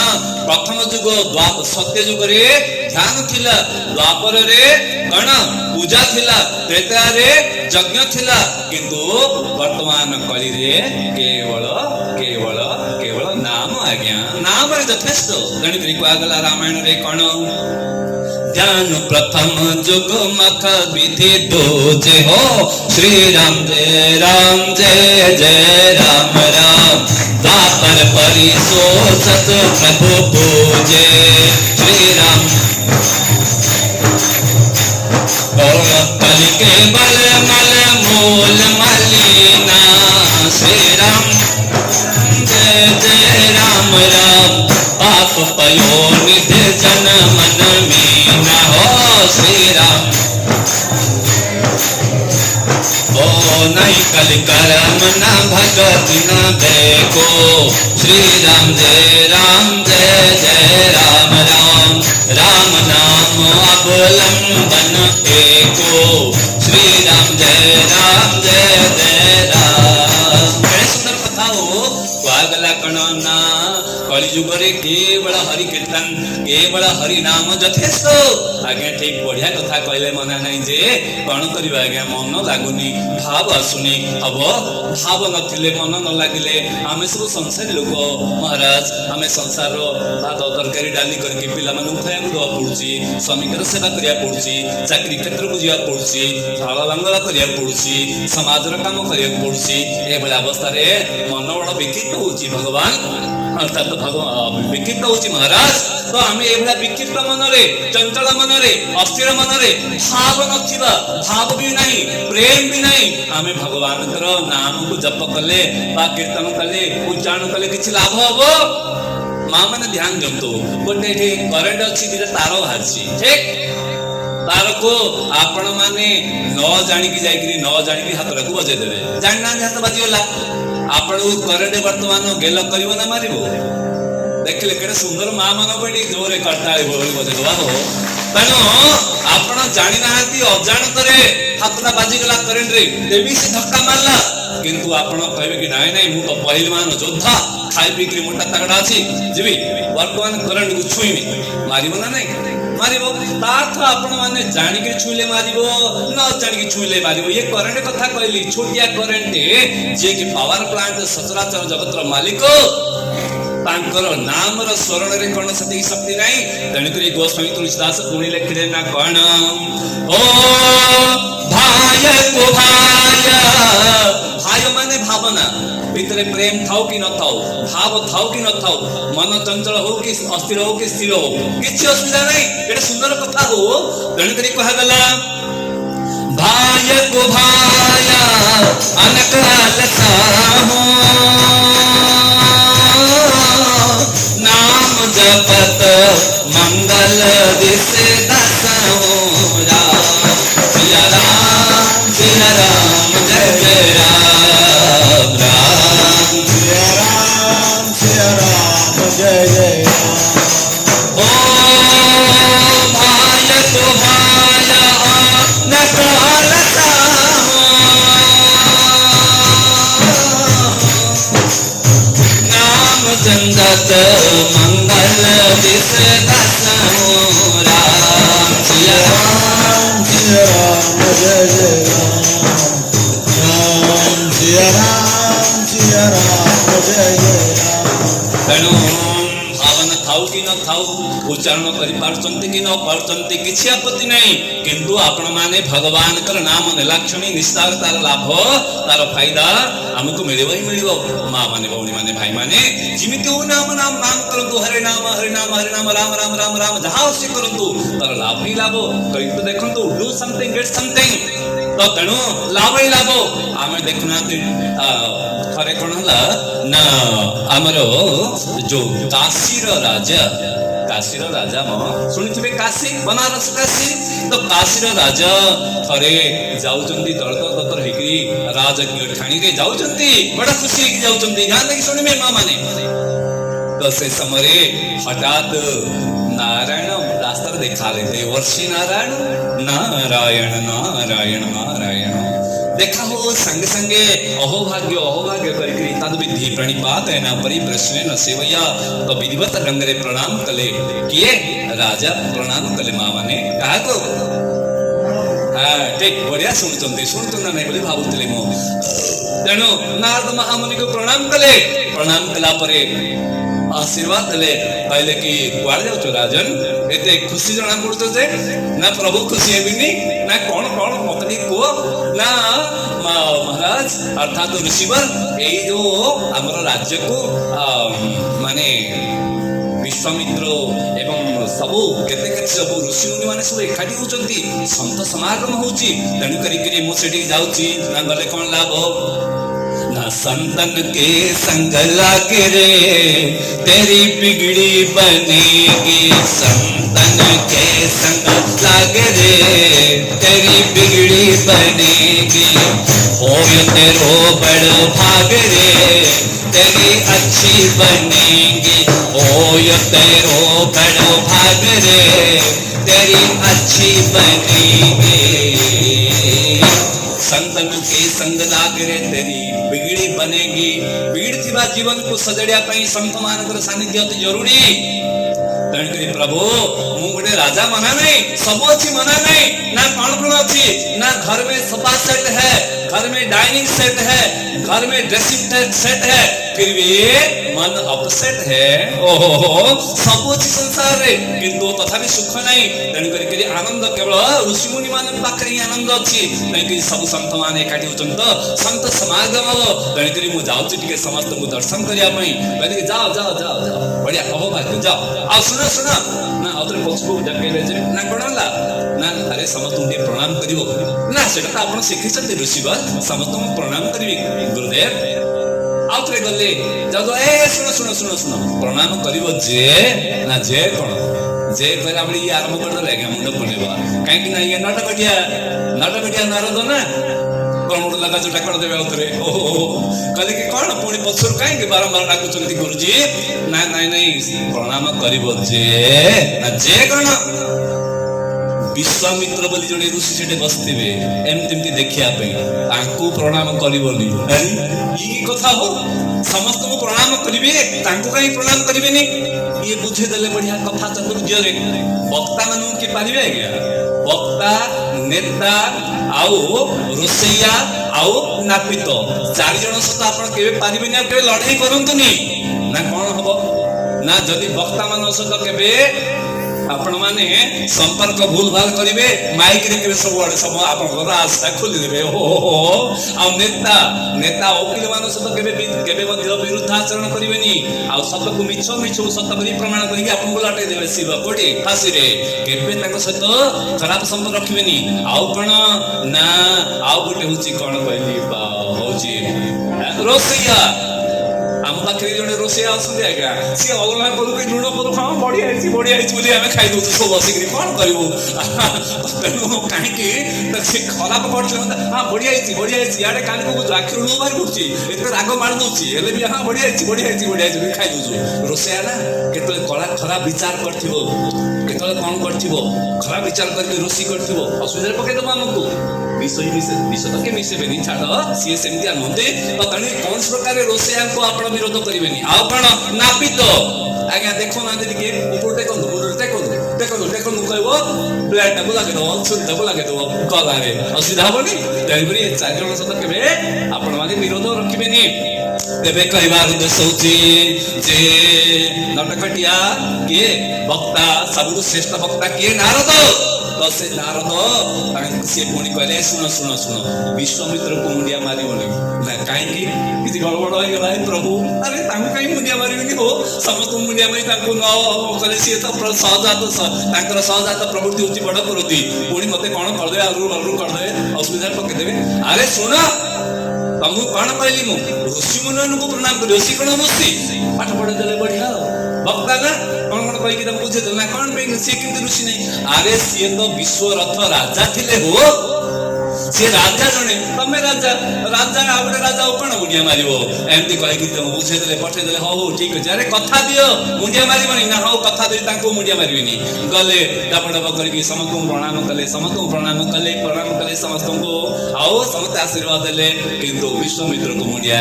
Speaker 1: प्रथम जुग द्वापर सत्य जुग रे ध्यान थिला द्वापर रे कण पूजा थिला त्रेता रे यज्ञ थिला किंतु वर्तमान कलि रे केवल केवल केवल नाम आज्ञा नाम रे यथेष्ट गणित रे कुआ कला रामायण रे कण ध्यान प्रथम जुग मख विधि दूजे हो श्री राम जय जय राम राम द्वापर परिशोषत प्रभु पूजे श्री राम कल के बल मल मूल मलिना श्री राम जय जय राम राम पाप पयो निधि जन मन मीना हो श्री राम ओ नहीं कल करम न भगत न देखो श्री राम जय जय राम राम राम नाम अवलंबन एको श्री राम जय जय राम। बड़े सुंदर कथा हो କୁହାଗଲା କଣ ନା କଳି ଯୁଗରେ କେବଳ ହରି କୀର୍ତ୍ତନ କେବଳ ହରି ନାମ ଯଥେଷ୍ଟ। ଆଜ୍ଞା ଠିକ ବଢିଆ କଥା କହିଲେ, ମନା ନାହିଁ ଯେ କଣ କରିବା ଆଜ୍ଞା, ମନ ଲାଗୁନି, ଭାବ ଆସୁନି। ହବ ଭାବ ନଥିଲେ, ମନ ନ ଲାଗିଲେ ଆମେ ସବୁ ସଂସାରୀ ଲୋକ ମହାରାଜ, ଆମେ ସଂସାରର ଭାତ ତରକାରୀ ଡାଲି କରିକି ପିଲାମାନଙ୍କୁ ଖାଇବାକୁ ଦେବାକୁ ପଡୁଛି, ସ୍ୱାମୀଙ୍କର ସେବା କରିବାକୁ ପଡୁଛି, ଚାକିରି କ୍ଷେତ୍ରକୁ ଯିବାକୁ ପଡୁଛି, ଝାଳ ବାଙ୍ଗଳା କରିବାକୁ ପଡୁଛି, ସମାଜର କାମ କରିବାକୁ ପଡୁଛି। ଏଭଳି ଅବସ୍ଥାରେ ମନ ବଳ ବିକ୍ଷିପ୍ତ ହଉଛି ଭଗବାନ, ଅର୍ଥାତ ବିକ୍ଷିପ୍ତ ହଉଛି ମହାରାଜ। ତ ଆମେ ଏଭଳିଆ ବିକ୍ଷିପ୍ତ ମନରେ, ଚଞ୍ଚଳ ମନରେ, ଅସ୍ଥିର ମନରେ, ଭାବ ନଥିବା, ଭାବ ବି ନାହିଁ, ପ୍ରେମ ବି ନାହିଁ, ଆମେ ଭଗବାନଙ୍କର ନାମକୁ ଜପ କଲେ ବା କୀର୍ତ୍ତନ କଲେ, ଉଚ୍ଚାରଣ କଲେ କିଛି ଲାଭ ହବ? ମା ମାନେ ଧ୍ୟାନ ଦିଅନ୍ତୁ, ଗୋଟେ ଏଠି କରେଣ୍ଟ ଅଛି, ଦିଟା ତାର ବାହାରିଛି, ଠିକ? ତାରକୁ ଆପଣ ମାନେ ନ ଜାଣିକି ଯାଇକିରି ନ ଜାଣିକି ହାତଟାକୁ ବଜେଇଦେବେ, ଜାଣିନାହାନ୍ତି ହାତ ବାଜିଗଲା, ଆପଣଙ୍କୁ କରେଣ୍ଟ ବର୍ତ୍ତମାନ ଗେଲ କରିବ ନା ମାରିବ? ଦେଖିଲେ କେତେ ସୁନ୍ଦର ମା ମାନଙ୍କ ପାଇଁ ଜୋରେ କର୍ତ୍ତାଳି ବଜେଇଦବା ହୋ। ତେଣୁ ଆପଣ ଜାଣିନାହାନ୍ତି, ଅଜାଣତରେ ହାତଟା ବାଜିଗଲା କରେଣ୍ଟରେ, ଦେବି ସେ ଧକ୍କା ମାରିଲା, କିନ୍ତୁ ଆପଣ କହିବେ କି ନାଇଁ ନାଇଁ ମୁଁ ତ ପହିଲମାନ ଯୋଦ୍ଧା, ଖାଇ ପିଇକିରି ମୋଟା ତାଗଡା ଅଛି, ଯିବି ବର୍ତ୍ତମାନ କରେଣ୍ଟକୁ ଛୁଇଁବି, ମାରିବ ନା ନାଇଁ? ମାରିବ। ତାର୍ଥ ଆପଣ ମାନେ ଜାଣିକି ଛୁଇଁଲେ ମାରିବ, ନ ଜାଣିକି ଛୁଇଁଲେ ମାରିବ। ଇଏ କରେଣ୍ଟ କଥା କହିଲି, ଛୋଟିଆ କରେଣ୍ଟ, ଯିଏକି ପାୱାର ପ୍ଲାଣ୍ଟ ସଚରାଚର ଜଗତର ମାଲିକ, ତାଙ୍କର ନାମର ସ୍ମରଣରେ କଣ ସେତିକି ଶକ୍ତି ନାହିଁ? ତେଣୁକରି ଗୋସ୍ୱାମୀ ତୁଳସୀଦାସ ପୁଣି ଲେଖିଲେ ନା କଣ, ଓ ଭାୟ କୋ ଭାୟ, ଭାୟ ମାନେ ଭାବନା, ଭିତରେ ପ୍ରେମ ଥାଉ କି ନଥାଉ, ଭାବ ଥାଉ କି ନଥାଉ, ମନ ଚଞ୍ଚଳ ହଉ କି ଅସ୍ଥିର ହଉ କି ସ୍ଥିର ହଉ, କିଛି ଅସୁବିଧା ନାହିଁ, ଏଟା ସୁନ୍ଦର କଥା ହଉ। ତେଣୁକରି କୁହାଗଲା ଭାୟ କୋ ଭାୟ ଅନେକ ଲତା ହୋ, नाम जपत मंगल दिसे दसों, राम सिया राम सिया राम जय जय राम, राम सिया राम सिया राम जय जय राम। ओ भाय को भाय नकालता हो, नाम जंगत मंगल दिस दसों, राम सिया राम जय जय राम, राम सिया राम जय जय राम। ତେଣୁ ଭାବନା ଥାଉ କି ନ ଥାଉ, ଉଚ୍ଚାରଣ କରିପାରୁଛନ୍ତି କି ନ ପାରୁଛନ୍ତି କିଛି ଆପତ୍ତି ନାହିଁ, କିନ୍ତୁ ଆପଣ ମାନେ ଭଗବାନଙ୍କର ନାମ ନେଲାକ୍ଷଣି ନିଶ୍ଚୟ ତାର ଲାଭ, ତାର ଫାଇଦା ଆମକୁ ମିଳିବ ହିଁ ମିଳିବ। ମା ମାନେ, ଭଉଣୀ ମାନେ, ଭାଇ ମାନେ, ଯେମିତି ହଉ ନାମ ନାମ ନାମ କରନ୍ତୁ, ହରେ ନାମ ହରେ ନାମ ହରେ ନାମ, ରାମ ରାମ ରାମ ରାମ, ଯାହା ସେ କରନ୍ତୁ, ତାର ଲାଭ ହିଁ ଲାଭ। କିନ୍ତୁ ଦେଖନ୍ତୁ, ଡୁ ସମଥିଙ୍ଗ ଗେଟ୍ ସମଥିଙ୍ଗ, ତ ତେଣୁ ଲାଭ ହିଁ ଲାଭ। ଆମେ ଦେଖୁନାହାନ୍ତି ଥରେ କଣ ହେଲା ନା, ଆମର ଯୋଉ କାଶୀର ରାଜା, କାଶୀର ରାଜା ଶୁଣିଥିବେ, କାଶୀ ବନାରସ କାଶୀ, ତ କାଶୀର ରାଜା ଥରେ ଯାଉଛନ୍ତି ଦଳଦଳ ହେଇକିରି ରାଜକୀୟ ଠାଣିରେ ଯାଉଛନ୍ତି, ବଡ ଖୁସି ହେଇକି ଯାଉଛନ୍ତି, ଧ୍ୟାନ ଦେଇକି ଶୁଣିବେ ମା ମାନେ। ତ ସେ ସମୟରେ ହଠାତ୍ ନାରାୟଣ ରାସ୍ତାରେ ଦେଖାଲେ, ଦେବର୍ଷି ନାରାୟଣ ନାରାୟଣ ନାରାୟଣ ନାରାୟଣ देखा हो संग संगे अहोभाग्य अहोभाग्य करी तद विधि प्रणिपात एना परिप्रश्न न सेवया, तो विधिवत रंगरे प्रणाम कले, किए राजा प्रणाम कले माँ माने कहा को ठीक बढ़िया शुणुचंती शुणुचंदा नहीं बोली भावुतले मो। तेणु नारद महामुनि को प्रणाम कले, प्रणाम कला परे आशीर्वाद देले, कहले कि कुआड़ जाउछो राजन, एते खुशी जना पड़तो जे ना प्रभु खुशी हेबिनी ना कोन कोन मतनी को ना महाराज अर्थात ऋषिवर ए जो हमर राज्य को माने विश्वामित्र एवं सबू केते केते सब ऋषि मुनि माने सब एकाठी होचंती, संत समागम होची, तेणु करी करी मु सेठी जाउची, ना गले कोन लाभ ना संतन के संग लागे रे तेरी बिगड़ी बनेगी, संतन के संग लागे रे तेरी बिगड़ी बनेगी, होय तेरो बड़ भाग रे तेरी अच्छी बनेगी, होय तेरो बड़ भाग रे तेरी अच्छी बनेगी। संतन के संग लागरे तेरी बिगड़ी बनेगी। बिगड़िथिबा जीवन को सजड़िया पई संत मानकर सानिध्य अति जरूरी। तेणुकरी प्रभु मु गोटे राजा मना नहीं, सब अच्छी मना नहीं ना, कौन कौन अच्छी ना, घर में सोफा सेट है, घर में डाइनिंग सेट है, घर में ड्रेसिंग सेट है, फिर भी मन अपसेट है। ओहो सब अच्छी संसार रे किंतु तथापि सुख नहीं। तेणुकरी आनंद केवल ऋषि मुनि मान पाखरे ही आनंद अच्छी। तेणुकरी सब संत मान एकाठी होचन तो संत समागम। तेणुकरी मु जाउची टिके समस्त को दर्शन करिया पई, कहले जाओ जाओ जाओ जाओ बढ़िया अहोभाग्य जाओ। आ सुना सुना ना अतरे पछको जकेले जे ना कोनला ना, अरे समस्त उंडे प्रणाम करिवो ना, सेटा त आपण शिखिछते ऋषि बा, समस्त प्रणाम करिवि गुरुदेव। आउथरे गले जाओ ए सुनो सुनो सुनो सुनो प्रणाम करिवो जे ना, जे कोन जे कहले आपण ये आरंभ कर दले मुंड पलेबा काहे कि ना ये नाटकटिया नारद ना कौन गोटे लगा चोटा कर देवे उतरे। ओहो कहले कि कौन पुणी पछुर कहीं बारंबार डाकुचंती गुरुजी ना, नहीं नहीं प्रणाम करिवो जे ना, जे कौन विश्वामित्र बोली जड़े ऋषि सेठे बसथिबे एमती देखिया पे तांको प्रणाम करिवोनी। अरे ई कथा हो, समस्त को प्रणाम करिवे तांको काई प्रणाम करिवेनी? ये बुझे देले बढ़िया कथा चतुर्य रे। वक्ता मानु के पारिबे आज्ञा, वक्ता नेता आउ रोसैया आउ नापित चार जन सहित आपण केबे पारिबेनी, आ केबे लड़ाई करंतुनी ना। कोन हबो ना, जदि वक्ता मान सहित केबे आपण माने संपर्क भूल भाल करिवे, माइक रे केबे सब आडे सब आपण घर आस्था खोली देबे। ओहो आ नेता वकील मान सहित केबे मध्य विरुद्ध आचरण करिवेनी, आ सत को मिछ सत करी प्रमाण करी आपण को लाटे देबे शिव कोटी फांसी रे, केबे ताको सहित खराब संबंध रखिवेनी। आउ कोन ना, आउ गोटे होची कोन कहली बा होची रोसैया। आम पाखे जड़े रोसैया आसते आज्ञा, सी अलगा करू कि लुण करू, हाँ बढ़िया बोली आम खाई दौर सब बसिक कौन करूँ तेणु कहीं सी खराब कर हाँ बढ़िया इे कान को आखिर लुण बाहर पड़ुची एत राग मार दूसरी हेल्ले भी हाँ बढ़िया खाई दौर। रोसैया ना केतले कला खराब विचार कर कौन कर खराब विचार करके रोषी कर असुविधा पकईदेव आमको विष तो के मिसेबे छाड़ सी सेमती नुहते। तेणु कौन प्रकार रोसैया को आप विरोध करेंगे। आउ कौन नापित आज्ञा देखो ना टे ऊपर टेकु कह प्लेट को लगे दब छुरी को लगे दब गलारे असुविधा हेनी। तेणुक चार जन सहित के आपण मैंने विरोध रखिबेनी। तेबे कहबार उद्देश्य होची जे नटखटिया किए वक्ता सबुठु श्रेष्ठ वक्ता किए नारद। तो से नारद सी पुणी कहले शुण शुण शुण विश्वामित्र को मुंडिया मारिबनी ना, कहीं किसी गड़बड़ हो गला प्रभु। अरे तांको कहीं मुंडिया मारिबनी हो, समस्त मुंडिया मारी तांको न कले सी तो सहजात प्रवृत्ति होची बड़ प्रवृत्ति, पुणी मते कौन कर दे अलरू कर दे असुविधा पके देबे। अरे सुन तुमको कौन कहली मु ऋषि मुनि को प्रणाम कर, ऋषि कौन मुसी पाठ पढ़े देले बढ़िया वक्ता ना कौन कौन कही तुम बुझे ना कौन पे सी किंतु ऋषि नहीं। अरे सी तो विश्वरथ राजा थिले हो, सी राजा जने तमे राजा राजा आ गोटे राजा कौन मुंडिया मारिबो एमती कहि तुम बुझे देले पठे देले हो ठीक अछि। अरे कथा दियो मुंडिया मारिबनी ना, हो कथा दे तांको मुंडिया मारिबनी। गले डपडप करके समस्त को प्रणाम कले समस्त को आओ समस्त आशीर्वाद देले, किंतु विश्वामित्र को मुंडिया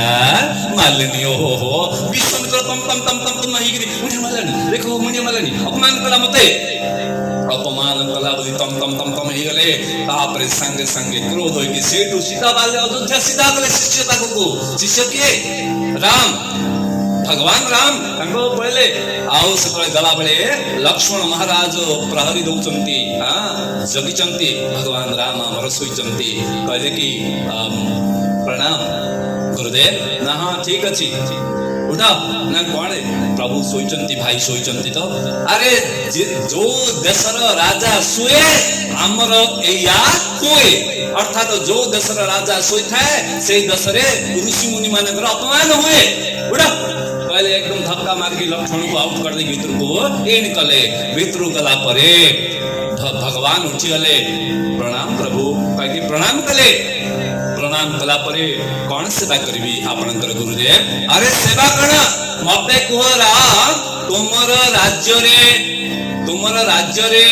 Speaker 1: मारलेनी। ओहो विश्वामित्र तम तम तम तम तम नहीं गिरी मुंडिया मारलेनी, देखो मुंडिया मारलेनी, अपमान कला मते अपमान कला बोली तम तम तम तम ही गले। तापरे संगे संगे क्रोध होई कि सेठू सीता बाले अयोध्या सीधा गले शिष्य ताको शिष्य किए राम भगवान राम तांको पहले आउ से गला बेले लक्ष्मण महाराज प्रहरी दौचंती हां जगिचंती भगवान राम हमर सोइचंती कहले कि प्रणाम गुरुदेव ना हाँ ठीक अछि उठा ना कौन प्रभु सोचंती भाई सोचंती तो। अरे जो देशर राजा सोए आमर एया हुए, अर्थात जो देशर राजा सोई थाए से देश रे ऋषि मुनि मानकर अपमान हुए। उठा पहले एकदम धक्का मार के लक्ष्मण को आउट कर दे भीतर को ए निकले भीतर गला परे भगवान उठी गले प्रणाम प्रभु कह प्रणाम कले। प्रणाम कला परे कौन सेवा करी आपणकर गुरुदेव? अरे सेवा कण मते कुह राम तुमर राज्य रे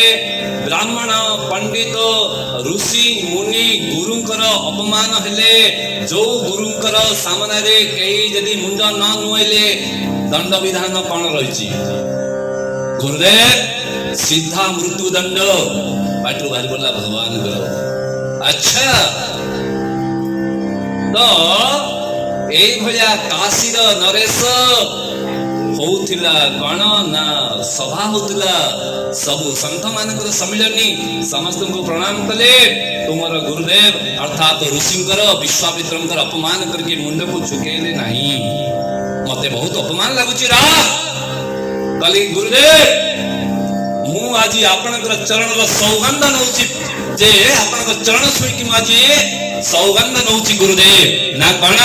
Speaker 1: ब्राह्मण पंडित ऋषि मुनि गुरुंकर अपमान हेले जो गुरुंकर सामने रे कई जदि मुंड न नुइले दंड विधान कौन रही गुरुदेव सीधा मृत्यु दंड पाटू बाहरी बोला भगवान करो। अच्छा तो ए भलिया काशीर नरेश होउथिला कण ना सभा होउथिला सबु संत मानकर सम्मिलनी समस्त को प्रणाम कले तुमर गुरुदेव अर्थात ऋषिंकर विश्वामित्रंकर अपमान करके मुंड को झुकेले नहीं मते बहुत अपमान लागुची रा कली गुरुदेव मु आजी आपनकर चरण रो सौगंध नउची जे आपनकर चरण छुई कि माजी सौगंध नउची गुरुदेव ना कण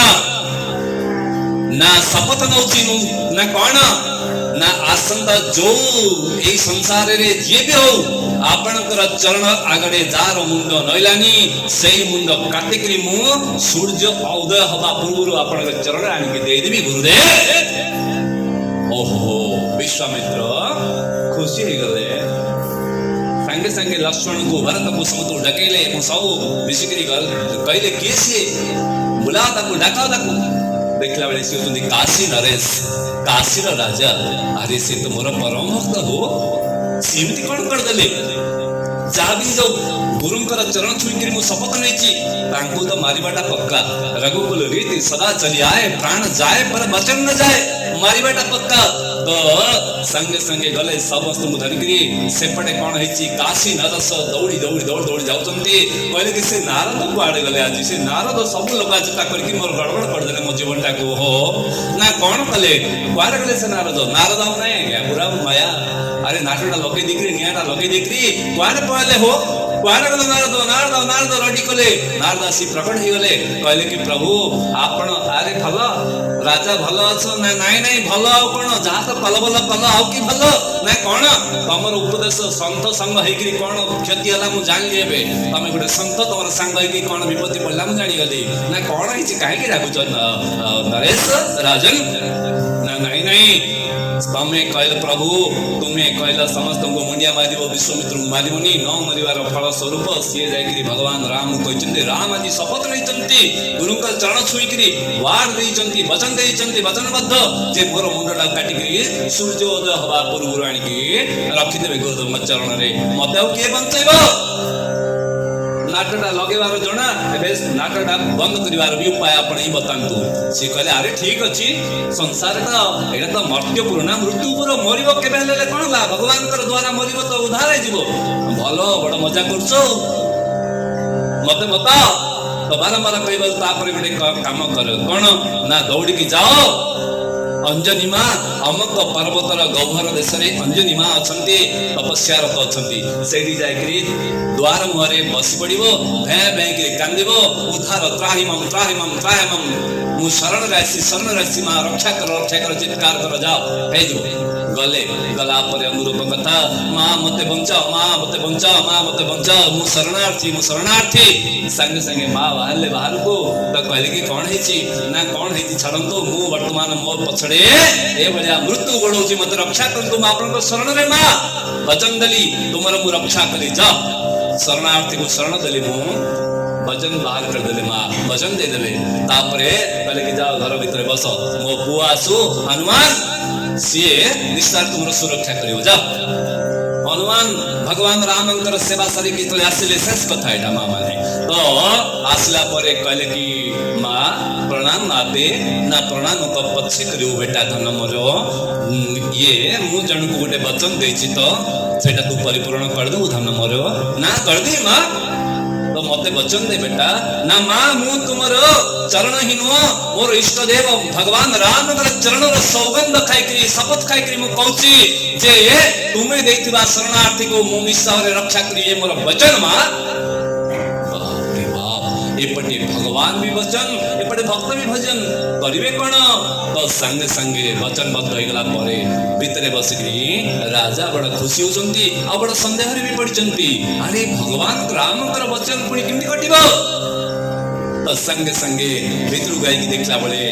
Speaker 1: ना शपथ नउची ना कौन ना आसंदा जो ए संसार रे जे भी हो आपनकर चरण आगडे जार मुंड नइलानी सेई मुंड काटिकरी मु सूर्य उदय हवा पूर्व आपनकर चरण आनि के दे देबी गुरुदेव। ओहो विश्वामित्र खुशी हो गले संगे संगे लक्ष्मण को भरत को समतो डकेले मु सब विसिकरी गल कहले केसे बुला ताको डाका ताको देखला बेले से होती काशी नरेश काशी राजा अरे से तो मोर परम भक्त हो सीमित कौन कर देले जाबी जो गुरुंकर चरण छुईकरी मु शपथ नैची तांको तो मारिबाटा पक्का रघुकुल रीति सदा चली आए प्राण जाए पर वचन न जाए मारिबाटा पक्का तो संगे संगे गले समस्त मु धरिकरी सेपटे कोन हेची काशी नरस दौड़ी दौड़ी दौड़ दौड़ी जाउचंती कहले कि से नारद को आड़े गले आज से नारद सब लोग चिंता करके मोर गड़बड़ कर देले मो जीवनटा को हो ना कौन कले क्वार गले से नारद नारद नहीं गया पूरा माया अरे नाटटा लगे दिकरी नियाटा लगे दिकरी क्वार पहले हो क्वार गले नारद नारद नारद रेडी कले नारद आसी प्रकट ही गले कहले कि प्रभु आपण अरे भलो राजा भलो अछो ना नाही नाही भलो आ कोन जा तो कल भलो कल आ कि भलो ना कोन तमर उपदेश संत संग हेकरी कोन क्षति हला मु जानि लेबे तमे गुटे संत तमर संग हेकरी कोन विपत्ति पड़ला मु जानि गली ना कोन हिची काहे कि राखु छ नरेश राजन ना नाही नाही तमे कहले प्रभु तुमे कहला समस्त को मुंडिया मारिबो विश्वामित्र को मारिबोनी न मरिवार फल स्वरूप सिए जायकरी भगवान राम कहचंती राम आदि शपथ नैचंती गुरुंकर चरण छुईकरी वार देइचंती वचन देइचंती वचनबद्ध जे मोर मुंडटा काटिकरी सूर्योदय हवा पूर्व आनी की रखि देबे गुरुदेव म चरण रे मते के बंचैबो नाटटा लगेबार जणा एबे नाटटा बंद करिवार भी उपाय आपण ही बतांतु से कहले अरे ठीक अछि संसार का एटा तो मृत्यु पूर्ण मृत्यु पर मरिबो केबे लेले कोन ला भगवान कर द्वारा मरिबो तो उद्धार हे जीवो भलो बड़ मजा करछो मते बता तो बारंबार कहबो तापर गोटे काम कर कोन ना दौड़ी की जाओ अंजनी मां अमक पर्वतर गौहर देश रे अंजनी मां अछंती तपस्यारत अछंती सेडी जायकरी द्वार मुहरे बसी पड़िबो भे भे के कांदिबो उद्धार त्राहिमम मु शरण राशि मां रक्षा कर चित्कार कर जाओ हे जो गले गला पर अनुरूप कथा मां मते बंचाओ मां मते बंचाओ मु शरणार्थी संगे संगे मां बाहर को तो कहले कि कोन हेची ना कोन हेची छडंतो मु वर्तमान मोर पछड़े ए भलिया मृत्यु गोडौची मते रक्षा करंतु मां आपन शरण रे मां वचन दली तुमर मु रक्षा करी जा शरणार्थी को शरण दली मु वचन बाहर कर देले मां वचन दे देले तापरे कहले कि जाओ घर भीतर बस मो पुआ आसु हनुमान सिए निस्तार तुमर सुरक्षा करियो जा हनुमान भगवान रामंकर सेवा सरी की तले आसिले शेष कथा एटा मां माने तो आसला परे कहले कि मां प्रणाम नाते ना प्रणाम को पछे करियो बेटा धन मोरो ये मु जन को गोटे वचन देछि तो सेटा तू परिपूर्ण कर दो धन मोरो ना कर दे मां तो मते वचन दे बेटा ना मां मु तुमरो चरण हिनो मोर इष्ट देव भगवान राम कर चरण रो सौगंध खाइकरी शपथ खाइकरी मु कहूची जे तुमे देथिबा शरणार्थी को मु निस्सारे रक्षा करी ये मोर वचन मां बाप रे बाप एपटे भगवान भी वचन एपटे भक्त भी भजन करिवे कोन तो संगे संगे वचन बद्ध होई गला परे भीतरे बसिकरी राजा बड़ खुशी होचंती आ बड़ संदेह रे भी पड़चंती अरे भगवान राम कर वचन पुनी किमि कटिबो तो संगे संगे भितर गाई देखला बेले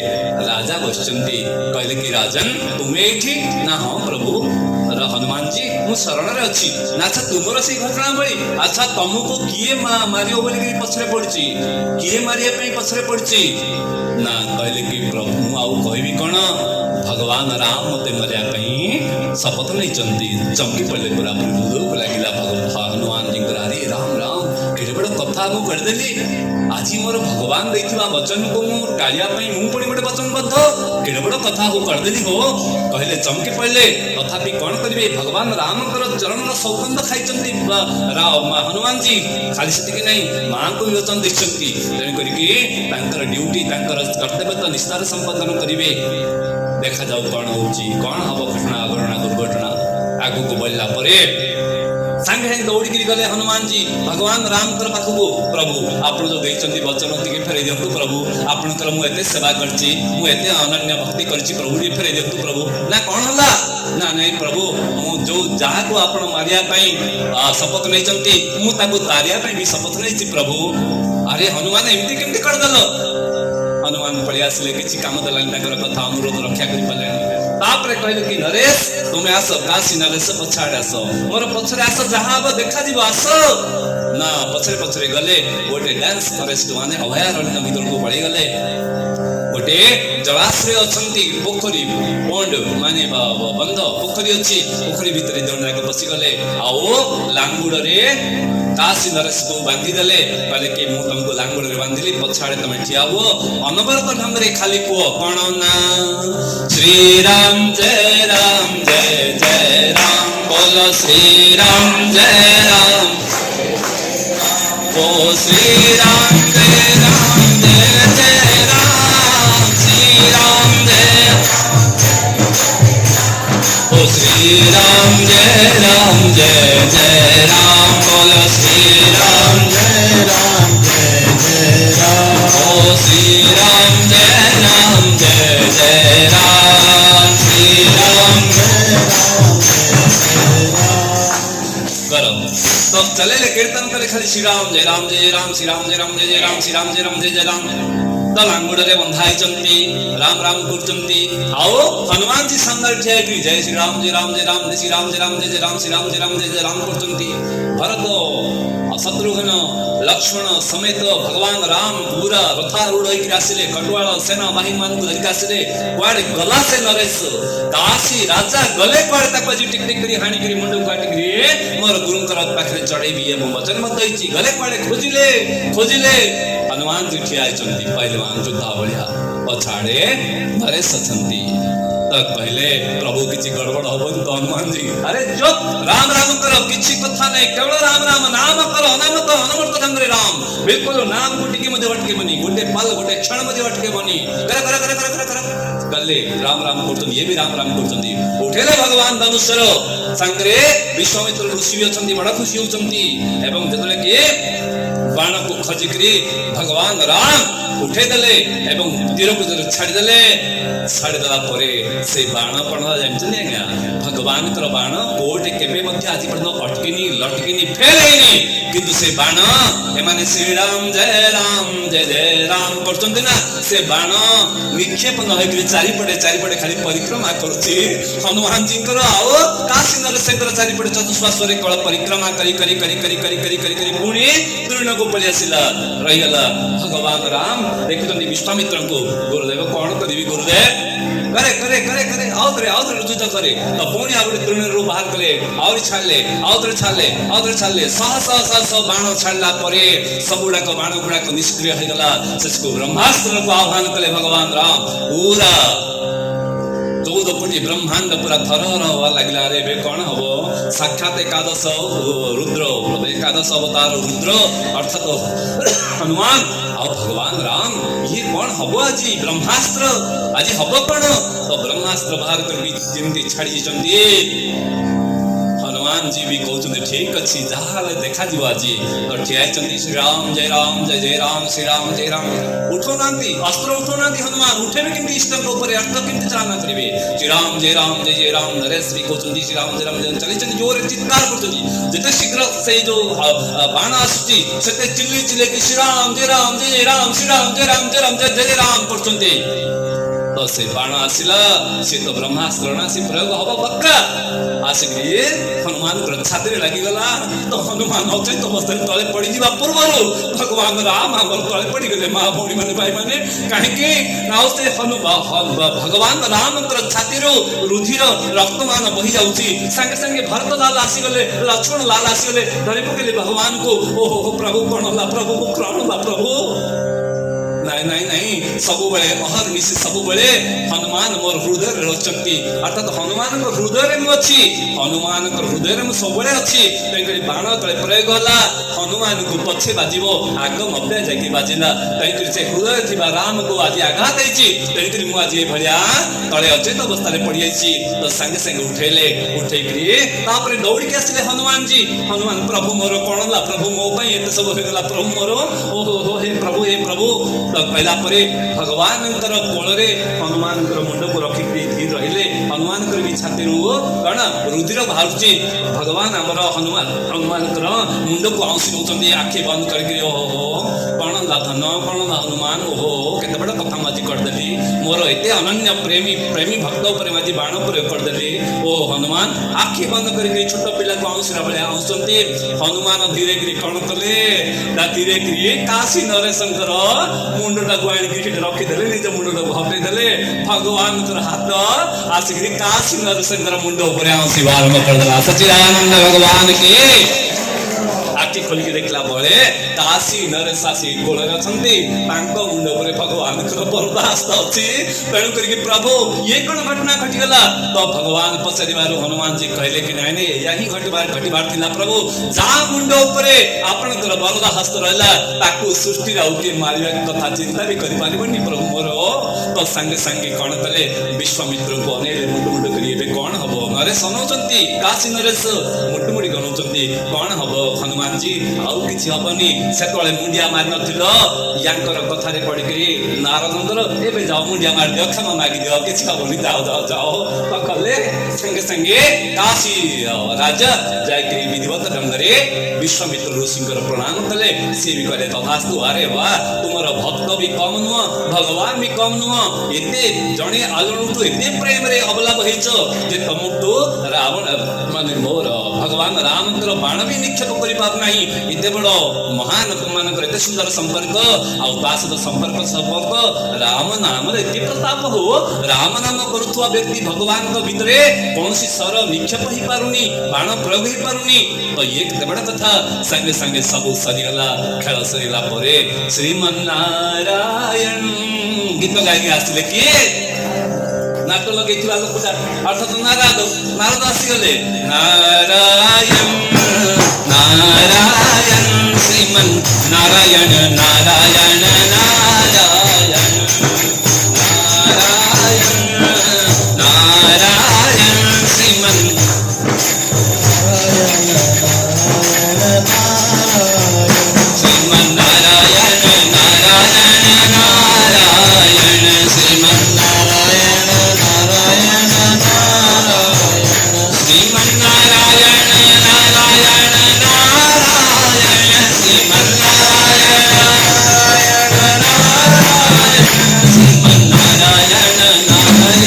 Speaker 1: राजा बसचंती कहले कि राजन तुम्हें एठी ना हाँ प्रभु हनुमान जी मु शरण रे अच्छी ना अच्छा तुमर से घटना बड़ी अच्छा तुमको किए मारियो बोली पछरे पड़ची किए मारिया पे पछरे पड़ची ना कहले कि प्रभु मु आउ कहबी कोन भगवान राम मते मरिया पे शपथ नहीं चमकी पड़े पूरा भूख लगिला हनुमान जी अरे राम राम केड़े बड़ कथा मु कर देली आज मोर भगवान देथिबा वचन को मु टालिया पे मु पड़ी गोटे वचनबद्ध केड़े बड़ कथा को कर देली हो कहले चमकी पड़े तथापि कौन करिवे भगवान राम चरण सौगंध खाई हनुमान जी खाली से नहीं माँ को वचन देखते तेणु कर ड्यूटी कर्तव्य तो निष्ठार संपादन करेंगे देखा जाऊ कौन कौन हम घटना अघटना दुर्घटना आगू को बढ़ला सांगे सांगे दौड़ी गले हनुमान जी भगवान राम पाखक प्रभु आप जो देखते वचन टी फेर दिंतु प्रभु आपंकर मुझे सेवा करची मुझे अनन्य भक्ति करची प्रभु टी फेर दिंतु प्रभु ना कौन है ना नहीं प्रभु मु जो जहाँ को आप मारिया शपथ नहीं मुझे तारिया भी शपथ नहीं प्रभु अरे हनुमान एमती केमती करदेल हनुमान पलि आसिले किसी काम देलानी कथा अनुरोध रक्षा कर पारे कहले कि नरेश तुम्हें आस काशी नरेश पछाड़े आस मोर पछरे आस जहाँ हम देखा जीव आस ना पछरे पछरे गले गोटे डांस फरेस्ट माने अभयारण्य भीतर को पड़ी गले गोटे जलाश्रय अच्छी पोखरी बंड माने बंध पोखरी अच्छी पोखरी भितर जन जाक बसी गले आओ लांगुड़े काशी नरेश को बांधी देले कहले कि मु तुमको लांगुड़े बांधिली पछाड़े तुम ठिया हुओ अनवरत ढंग रे खाली कुओ कौन ना श्री राम जय राम बोलो श्री राम जय राम ओ श्री राम जय राम श्री राम जय ओ श्री राम जय राम बोलो श्री राम जय राम ओ श्री राम जय राम श्री राम करो तो चले कीर्तन करे खाली श्री राम जय राम जय राम श्री राम जय राम जय जय राम श्री राम जय राम जय जय राम तो लांगुड़े बंधाई राम राम करचंती आओ हनुमान जी सामने ठिया जय श्री राम जय राम जय राम श्री राम जय राम जय जय राम श्री राम जय राम जय जय राम करचंती भरत शत्रुघ्न लक्ष्मण समेत भगवान राम पूरा रथारूढ़ होकर आसिले कटुआल सेना बाहिनी मान को धरिक आसिले कुआडे गला से नरेश काशी राजा गले कुआडे ताको जी टिक टिक करी हाणी करी मुंडो काटी करी मोर गुरुंकर पाखरे चढ़ेबी ए वचन मत दैछि गले कुआडे खोजिले हनुमान जी ठिया आइचंती पहलवान योद्धा भलिया पछाड़े नरेश अछंती तक पहले प्रभु किसी गड़बड़ हबन तो हनुमान जी अरे जो राम राम करो किसी कथा नहीं केवल राम राम नाम करो अनामत अनमत ढंग रे राम बिल्कुल नाम गुटिकी मध्ये वटके बनी गोटे पल गोटे क्षण मध्ये वटके बनी करे गले राम राम करछन ये भी राम राम करछन उठेले भगवान धनुषर संग्रे विश्वामित्र ऋषि अछंती बड़ा खुशी होचंती एवं जतले के बाण को खजिकरी भगवान राम उठे देले एवं तीर को छाड़ी देला परे से बाण पड़ा जानते आज्ञा भगवान कर बाण कोटे केबे मध्य आज पर्यंत अटकिनी लटकिनी फेल हेनी किंतु से बाण एमाने श्री राम जय जय राम करचंती ना से बाण निक्षेप न होई चारिपटे खाली परिक्रमा करछि हनुमान जी कर आओ काशी नरसेंद्र चारिपटे चतुष्पार्श्वरे कळ परिक्रमा करी पुणी तृण को पलि आसिला रहिगला भगवान राम देखुतनी विश्वामित्र को गुरुदेव कौन करिवि गुरुदेव करे आओ युद्ध करे तो पुणी आ तृण रूप बाहर कले आउरी छाड़ले सहस बाण छाड़ला परे सबुड़ा को बाण गुड़ा को निष्क्रिय हो गला सचको ब्रह्मास्त्र को आह्वान कले भगवान राम पूरा 14 कोटी ब्रह्मांड पूरा थरहर हवा लगला रे बे कौन हबो साक्षात एकादश रुद्र एकादश अवतार रुद्र अर्थात हनुमान और भगवान राम ये कौन हबो आज ब्रह्मास्त्र आज हबो कौन तो ब्रह्मास्त्र बाहर कर भी जिंदगी छाड़ी चंदी हनुमान जी भी कहते ठीक अच्छी जहाँ देखा आज तो ठिया श्री राम जय राम जय जय राम श्री राम जय राम उठो ना अस्त्र उठो ना हनुमान उठे केमती इष्ट अर्थ केमती चालना करेंगे श्री राम जय राम नरेश भी कहते श्री राम जय राम चली जोर चित्कार करते शीघ्र से जो बाण आसुची से चिल्ली चिल्ले कि श्री राम जय राम जय जय राम श्री राम जय राम जय राम जय जय राम करते तो से बाण आसिला से तो ब्रह्मास्त्र ना से प्रयोग हब पक्का आसिक हनुमान छाती लगी गला तो हनुमान अचेत अवस्था तले पड़ी जा पूर्व भगवान राम आम तले पड़ी गले माँ भौणी मैंने भाई मैंने कहीं से भगवान राम छाती रुधिर रक्तमान बही जाऊँगी सांगे सांगे भरत लाल आसीगले लक्ष्मण लाल आसीगले धरी पकेले भगवान को ओहो प्रभु कौन होला प्रभु कौन होला प्रभु नहीं नहीं नहीं सब बेले अहर मिशी सब बेले हनुमान मोर हृदय रचती अर्थात हनुमान हृदय मुझी हनुमान हृदय में सब अच्छी बाण तले प्रयोग होला हनुमान को पछे बाजिब आग मध्य जाकि बाजिला तेणुकर से हृदय थी राम को आज आघात तेणुकर मुझे भाया तले अचेत अवस्था पड़ जाइए तो सांगे सांगे उठेले उठेकरी दौड़िक आसिले हनुमान जी हनुमान प्रभु मोर कौन ला प्रभु मो एत सब होगा प्रभु मोर ओहो हे प्रभु तो कहला भगवान कोल हनुमान मुंड को रखिक धीर रहिले हनुमान भी छाती कौन रुधिर बाहर भगवान आमर हनुमान मुंड को आउसी नौकरी आखि बंद करके ओहो कौन ला धन कौन ला हनुमान ओहो केते बड़ कथा माजी करदेली मोर एते अनन्य प्रेमी भक्त उपर माजी बाण प्रयोग करदेली ओ हनुमान आखि बंद करके छोट पिला को आउसरा बळे आउसंती हनुमान धीरे गिरी कौन कले धीरे गिरी काशी नरेशंकर मुंडटा को आनिक रखीदे निज मुंडटा हटेदे भगवान हाथ आसिक काशी नरसिंह मुंड उपर आसी आरंभ करदेला सच्चिदानंद भगवान की आखि खोलिक देखला बेले काशी नरेश आसी कोल मुंड उपर भगवान बरदास्त अच्छी तेणुक प्रभु ये कौन घटना घटीगला तो भगवान पचार हनुमान जी कहले कि नहीं या ही घटबार प्रभु जहाँ मुंड उपर आपणकर बरदा हस्त रहा सृष्टि आउटे मारिया कथा चिंता भी कर प्रभु मोर तो सांगे सांगे कौन कले विश्वामित्र को अनेले मुंड करेंगे कौन हम नरेश अनाउंट काशी नरेश मुटमुड़ी गनाउं कौन हम हनुमान जी आउ कि हेनी से मुंडिया मारि नार कथार पड़क नारदंर ए जाओ मुंडिया मार दियो क्षमा मागि दियो कि हेनी जाओ जाओ जाओ तो कले संगे संगे काशी राजा जाकि विधिवत ढंग से विश्वामित्र ऋषि प्रणाम कले सी भी कहे तथास्तु अरे वाह तुम भक्त भी कम नुह भगवान भी कम नुह एते जड़े आलुटू एते प्रेम रे अबला बहिच जे तमुटू रावण माने मोर भगवान राम बाण भी निक्षेप कर पार नहीं एते बड़ महान मानकर एते सुंदर संपर्क आसद संपर्क राम नाम एते प्रताप हो राम नाम करुवा व्यक्ति भगवान भितर कौन सर निक्षेप हो पारुनी बाण प्रयोग हो पारुनी तो ये केते बड़ कथा संगे संगे सब सरीगला खेल सरीला परे श्रीमन्नारायण गीत गाई आसले किए नाट लगे लोकटा अर्थात नारद आसीगले नारायण नारायण श्रीमन नारायण नारायण नारायण नारायण नारायण श्रीमन श्रीमन नारायण नारायण नारायण श्रीमन नारायण नारायण नारायण श्रीमन नारायण नारायण नारायण श्रीमन नारायण नारायण श्रीमन नारायण नारायण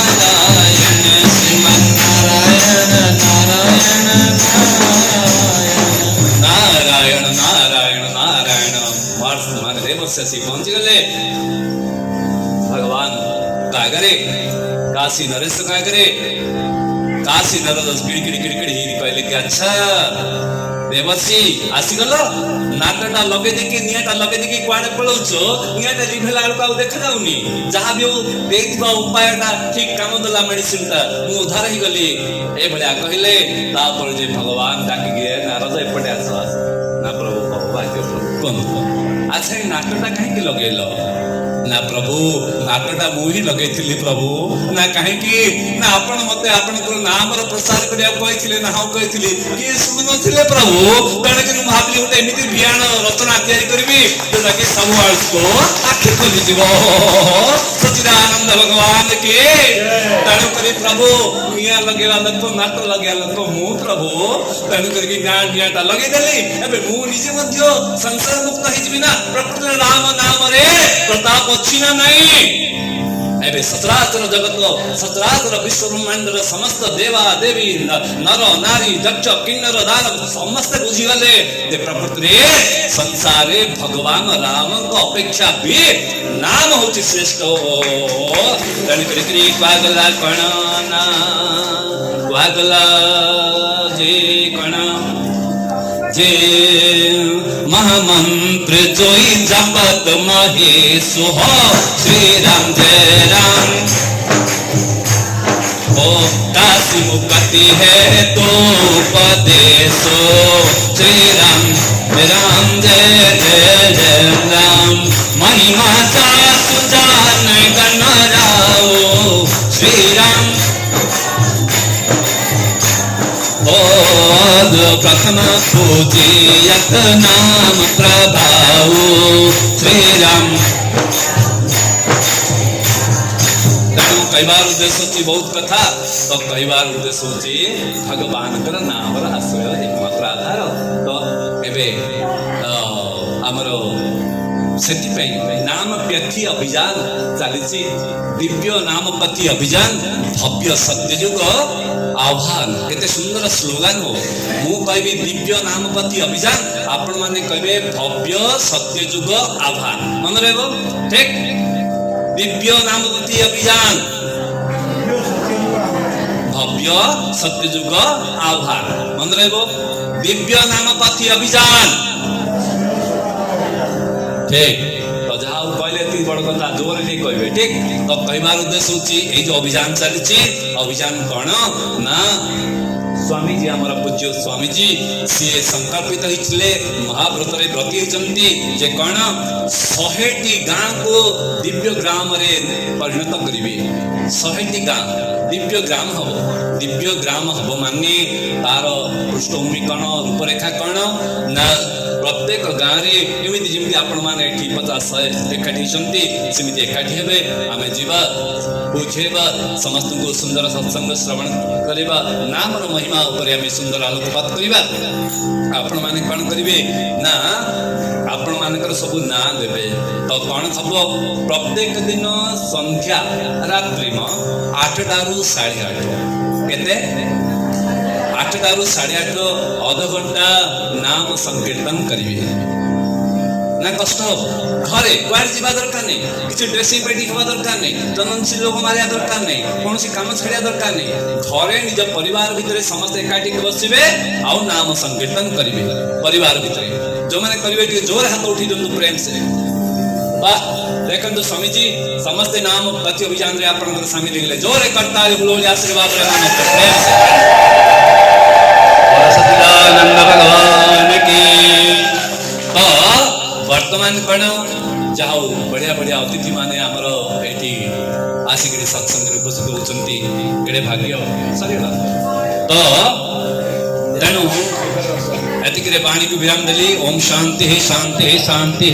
Speaker 1: नारायण श्रीमन नारायण नारायण नारायण नारायण नारायण मान देवस्य से पहुंच गए भगवान काय करे काशी नरेश काय करे काशी नरेश किड़किड़ी किड़किड़ी कहले कि अच्छा देवसी आसीगल नाटटा लगे देखी निआटा लगे देखी कुआडे पळौछ निआटा लिभेला बेलको आ देखा जाउनी जहाँ भी देइथिबा उपायटा ठीक काम देला मेडिसिनटा मु उधार ही गली ए भलिया कहले तापर जे भगवान डाकी गे नारद एपटे आस ना प्रभु भाग्य प्रभु कोन अच्छा नाटटा काहे के लगेलो ना प्रभु नाटटा मुही लगे प्रभु ना कहीं ना आपण मते आपण नाम प्रसार करने ना हाँ कही किए शुणु नी प्रभु तेणुक भाविली गोटे एमती बिहान रचना करी जोटा कि सब को आखि खोली सचिदानंद भगवान के तेणुक प्रभु निया लगेगा लोक नाट लगे लोक मु प्रभु तेणुक गाँ निआटा लगेदेली मुझे संसार मुक्त हो प्रकृति राम नाम रे प्रताप अच्छी ना नहीं एबे सचराचर जगत सचराचर विश्व ब्रह्मांडर समस्त देवा देवी नर नारी दक्ष किन्नर दानव समस्त बुझीगले जे प्रकृति संसार भगवान राम को अपेक्षा भी नाम होची श्रेष्ठ क्वागला कणना क्वागला जे कण जे महामंत्र जोई जपत महेश हो श्री राम जय राम ओ काशी मुक्ति है तो उपदेशो श्री राम जय जय राम महिमा जासु जान गण राओ श्री राम प्रथम पूजियत नाम प्रभाव श्री राम कई बार उद्देश्य होची बहुत कथा तो कई बार उद्देश्य होची भगवान नाम आश्रय एकमात्र आधार तो एबे आमर नाम व्यथी अभियान चली दिव्य नामपति अभियान भव्य सत्ययुग आह्वान केते सुंदर स्लोगान हो मु कहबी दिव्य नामपति अभियान आपण माने कहबे भव्य सत्ययुग आह्वान मन रहबो ठीक दिव्य नामपति अभियान भव्य सत्ययुग आह्वान मन रहबो दिव्य नामपति अभियान ठीक तो जहाँ कहले ती बड़ कथा जोर नहीं कहबे ठीक तो कहबार उद्देश्य होची ए जो अभियान चलची अभियान कौन ना स्वामी जी हमारा पूज्य स्वामी जी सी संकल्पित होइछले महाव्रत रे व्रती होचंती जे कौन 100टी गां को दिव्य ग्राम रे परिणत करिवे 100टी गां दिव्य ग्राम हबो माने तार पृष्ठभूमि कौन रूपरेखा कौन ना प्रत्येक गाँव रे एमिति जेमिति आपण माने 50-100 एकाठी सन्ति सेमिति एकाठी हेबे आमे जीवा बुझेबा समस्त को सुंदर सत्संग श्रवण करिबा नामर महिमा ऊपर आमे सुंदर आलोकपात करिबा आपण माने कोन करिवे ना आपण मानकर सब ना देबे तो कोन हबो प्रत्येक दिन संध्या रात्रि में 8 रु 8:30 केते 8 रु 8:30 आधा घंटा नाम संकीर्तन करिवे ना कष्ट हो घरे क्वार जीवा दरकार नहीं किसी ड्रेसिंग पेटी हवा दरकार नहीं जननशील लोक मारिया दरकार नहीं कौन सी काम छाड़िया दरकार नहीं घरे निज परिवार भितर समस्त एकाठी बसिबे आउ नाम संकीर्तन करिवे परिवार भितर जो माने करिवे कि जोर हाथ उठी जंतु प्रेम से वाह देखंतु स्वामी जी समस्त नाम पति अभियान रे आपन शामिल हेले जोर करता बोले आशीर्वाद रे नाम प्रेम से सच्चिदानंद भगवान की तो वर्तमान कण जाओ बढ़िया बढ़िया अतिथि माने हमर एठी आसिकरी सत्संग रे उपस्थित होचंती केडे भाग्य सरीला तो तेणु एतिकरे वाणी को विराम देली ओम शांति शांति शांति।